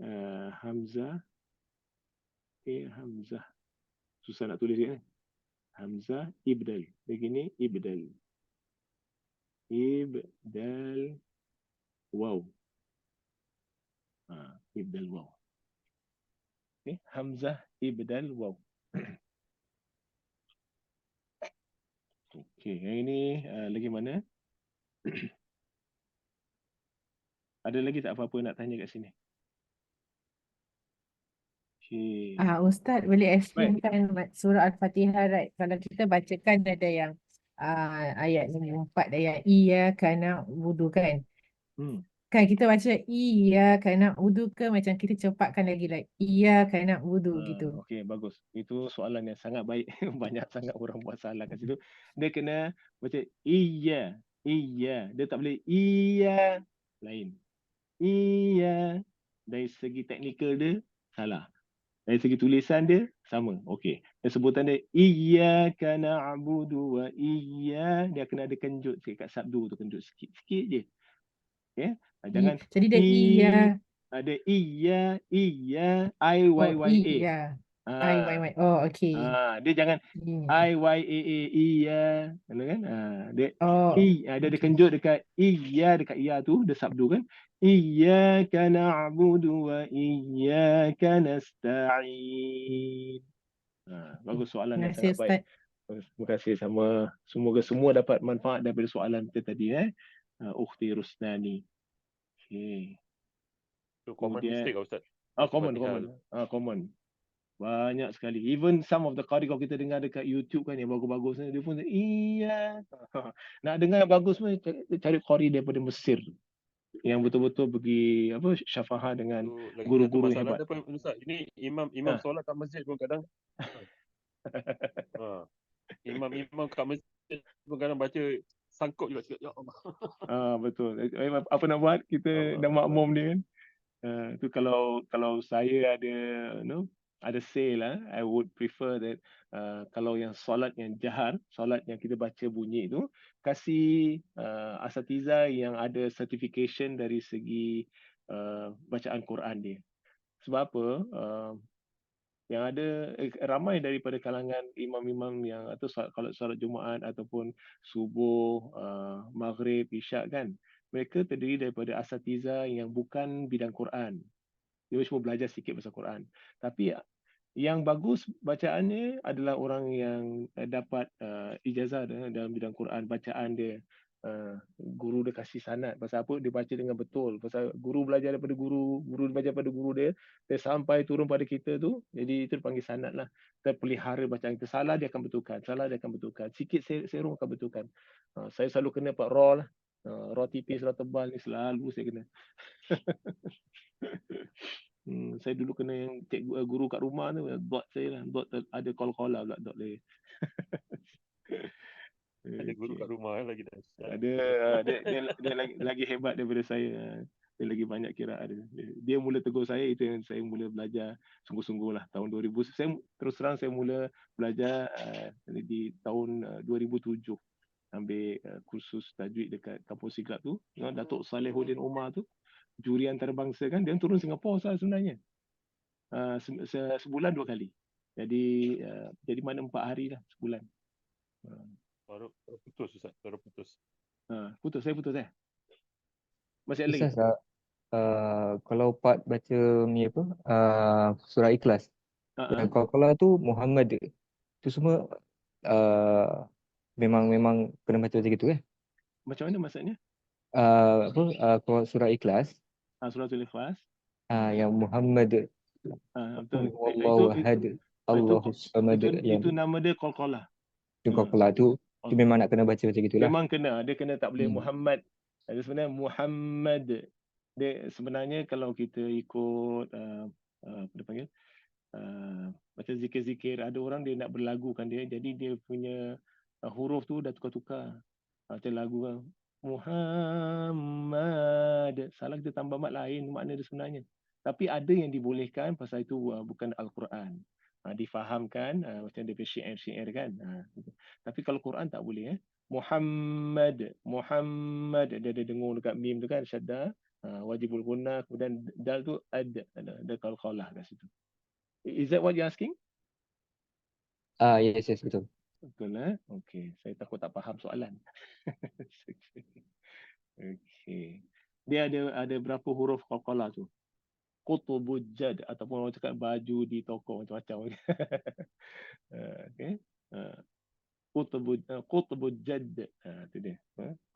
hamzah. Hamzah. Susah nak tulis kan. Hamzah ibdal. Begini ibdal. Ibdal waw. Ibdal waw. Hamzah ibdal waw. Okey, yang ini lagi mana? Ada lagi tak apa-apa nak tanya kat sini? Okay. Ustaz boleh explainkan surah Al-Fatihah, right? Kalau kita bacakan ada yang ayat nombor 4 ayat iyyaka na'budu kan. Hmm. Kan kita baca iyyaka na'budu ke macam kita cepatkan lagi like iyyaka na'budu gitu. Okey, bagus. Itu soalan yang sangat baik. Banyak sangat orang buat salah kat situ. Dia kena baca iya. Dia tak boleh iya lain. Iya. Dari segi teknikal dia salah. Dari segi tulisan dia sama. Okey. Dan sebutan dia iyyaka na'budu wa dia kena ada kenjut sikit kat sabdu tu, kenjut sikit-sikit je. Okey. Jangan Jadi dia iya. ada iya, I Oh y y a. iya. Ah, Oh okey. dia jangan Iya. iya, kan? Dia Oh dia ada okey. kenjut dekat dekat iya tu, dia sabdu kan. Iyyaka na'budu wa iyyaka nasta'in. Bagus soalan Terima yang kasih sangat baik. Ustaz. Terima kasih sama. Semoga semua dapat manfaat daripada soalan kita tadi Ukhti Rusnani. Okey. Tu common Kemudian mistake Ustaz. common. Al-Fatihah. Common. Banyak sekali. Even some of the qari kalau kita dengar dekat YouTube kan yang bagus-bagus ni, dia pun iya. Nak dengar yang bagus pun cari qari daripada Mesir yang betul-betul pergi syafahah dengan Tu lagi satu guru-guru yang masalah hebat. dia pun Ustaz. Ini imam Ha. solat kat masjid pun kadang imam kat masjid pun kadang baca sangkut juga cakap ya Allah. Betul. Apa nak buat? Kita dah makmum dia kan. Tu kalau saya ada ada say lah, I would prefer that kalau yang solat yang jahar, solat yang kita baca bunyi tu, kasih asatiza yang ada certification dari segi bacaan Quran dia. Sebab apa? Yang ada ramai daripada kalangan imam-imam yang atau kalau solat Jumaat ataupun subuh, maghrib, isyak kan, mereka terdiri daripada asatiza yang bukan bidang Quran. Dia cuma belajar sikit pasal Quran. Tapi yang bagus bacaannya adalah orang yang dapat ijazah dalam bidang Quran, bacaan dia. Guru dia kasih sanad pasal apa dia baca dengan betul, pasal guru belajar daripada guru belajar daripada guru dia sampai turun pada kita tu, jadi itu dipanggil sanad lah. Kita pelihara bacaan kita, salah dia akan betulkan, sikit serong akan betulkan. Saya selalu kena pak raw lah, raw tipis raw tebal ni selalu saya kena. Saya dulu kena yang cikgu guru kat rumah tu dot saya lah, dot ada call-call pula dot dia. Ada guru kat rumah lagi dah. Ada dia lagi hebat daripada saya. Dia lagi banyak kiraan dia mula tegur saya, itu yang saya mula belajar sungguh-sungguh lah tahun 2000. Saya terus terang saya mula belajar di tahun 2007, ambil kursus tajwid dekat kampus Siglap tu. Datuk Salehuddin Omar tu juri antarabangsa kan, dia turun Singapura sebenarnya. Sebulan 2 kali. Jadi mana 4 hari lah sebulan. Baru putus Ustaz, baru putus. Saya putus masih ada lagi. Ustaz, kalau part baca ni apa, surah Ikhlas, yang Qalqalah tu Muhammad tu semua memang kena baca macam gitu Macam mana maksudnya? Kalau surah Ikhlas, Suratul Ikhlas. yang Muhammad Betul. Allahu ahad, Allahus samad, yang Itu nama dia Qalqalah. tu Qalqalah tu memang nak kena baca macam gitulah. Memang kena, dia kena tak boleh Muhammad. Dia sebenarnya Muhammad. Dia sebenarnya kalau kita ikut apa dia panggil? Macam zikir-zikir, ada orang dia nak berlagukan dia, jadi dia punya huruf tu dah tukar-tukar. Macam lagu kan, Muhammad, salah kita tambah mat lain makna dia sebenarnya. Tapi ada yang dibolehkan pasal itu bukan Al-Quran. Difahamkan macam dia syair-syair kan. Tapi kalau Quran tak boleh Muhammad dia dengung dekat mim tu kan syadda, wajibul gunnah, kemudian dal tu ada qalqalah kat situ. Is that what you asking? Yes, betul. Betul okey, saya takut tak faham soalan. Okey. Dia ada berapa huruf qalqalah tu? Qutubujjad ataupun orang cakap baju di toko macam-macam. Okey. Qutubujjad. Tu dia.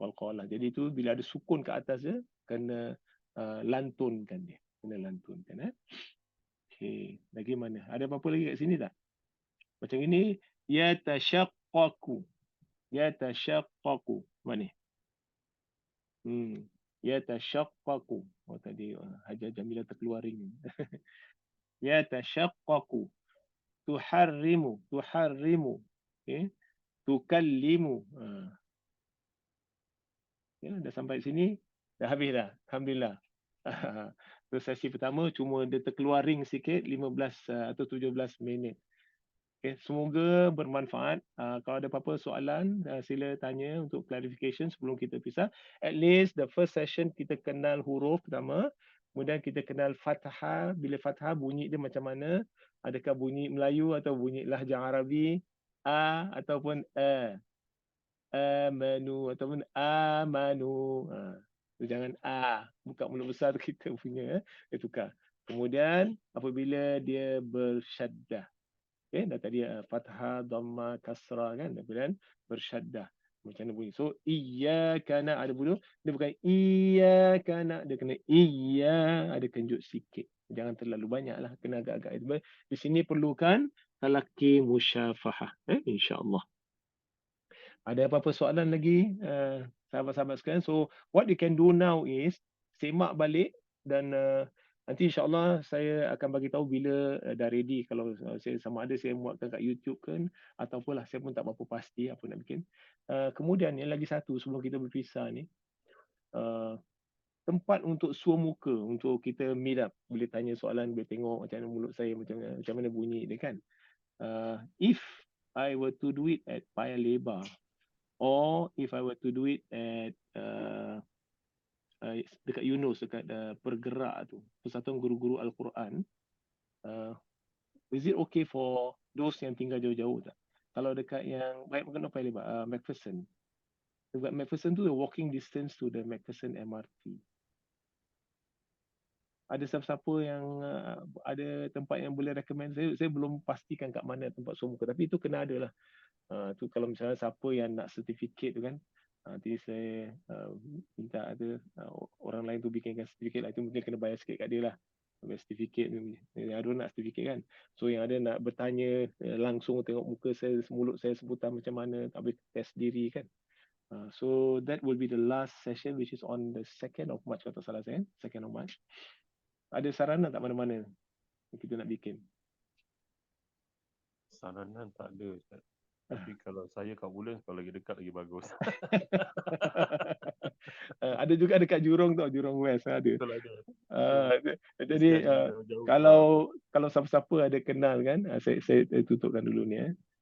Qalqalah. Jadi tu bila ada sukun ke atas dia kena lantunkan dia. Kena lantunkan Okey. Lagi mana? Ada apa-apa lagi kat sini tak? Macam ini ya tashaqqaqu. Yatashaqqaqu. Mana? Yatashaqqaqu. Oh tadi Hajar Jamila terkeluar ring. Yatashaqqaqu. Tuharrimu. Tuharrimu. Okay. Tukallimu. Ya, dah sampai sini. Dah habis dah. Alhamdulillah. So, sesi pertama cuma dia terkeluar ring sikit 15 atau 17 minit. Okay, semoga bermanfaat. Kalau ada apa-apa soalan, sila tanya untuk clarification sebelum kita pisah. At least the first session kita kenal huruf pertama. Kemudian kita kenal fathah. Bila fathah bunyi dia macam mana? Adakah bunyi Melayu atau bunyi lahjah Arabi? A ataupun a. Amanu ataupun amanu. Jangan buka mulut besar kita punya, dia tukar. Kemudian apabila dia bersyaddah. Okay, dah tadi fathah, dhamma, kasrah kan, kemudian bersyaddah. Macam mana bunyi? So iyyaka ada bulu, dia bukan iyyaka dia kena iya, ada kenjut sikit. Jangan terlalu banyaklah, kena agak-agak. Di sini perlukan talaqi musyafahah, insya-Allah. Ada apa-apa soalan lagi sahabat-sahabat sekalian? So what you can do now is semak balik dan nanti insya-Allah saya akan bagi tahu bila dah ready. Kalau saya sama ada saya muatkan kat YouTube kan ataupun lah saya pun tak berapa pasti apa nak bikin. Kemudian yang lagi satu sebelum kita berpisah ni, tempat untuk suar muka untuk kita meet up. Boleh tanya soalan, boleh tengok macam mana mulut saya, macam mana bunyi dia kan. If I were to do it at Paya Lebar, or if I were to do it at dekat Yunus, dekat Pergerak tu, Persatuan Guru-Guru Al-Quran, is it okay for those yang tinggal jauh-jauh tak? Kalau dekat yang, baik bukan Paya Lebar, Macpherson. Dekat Macpherson tu, the walking distance to the Macpherson MRT. Ada siapa-siapa yang ada tempat yang boleh recommend saya belum pastikan kat mana tempat suar muka, tapi itu kena ada lah. Tu kalau misalnya siapa yang nak sertifikat tu kan, nanti saya minta ada orang lain tu bikinkan sertifikat lah. Itu mungkin kena bayar sikit kat dia lah, sertifikat tu. Ada nak sertifikat kan, so yang ada nak bertanya langsung, tengok muka saya, mulut saya sebutan macam mana, tak boleh test diri kan. So that will be the last session, which is on the 2nd of March kalau tak salah saya, 2nd of March. Ada saranan tak mana-mana kita nak bikin? Saranan tak ada, Ustaz. Tapi kalau saya kat Woodlands, kalau lagi dekat lagi bagus. Ada juga dekat Jurong tau, Jurong West ada. Betul ada. Jadi kalau siapa-siapa ada kenal kan, saya tutupkan dulu ni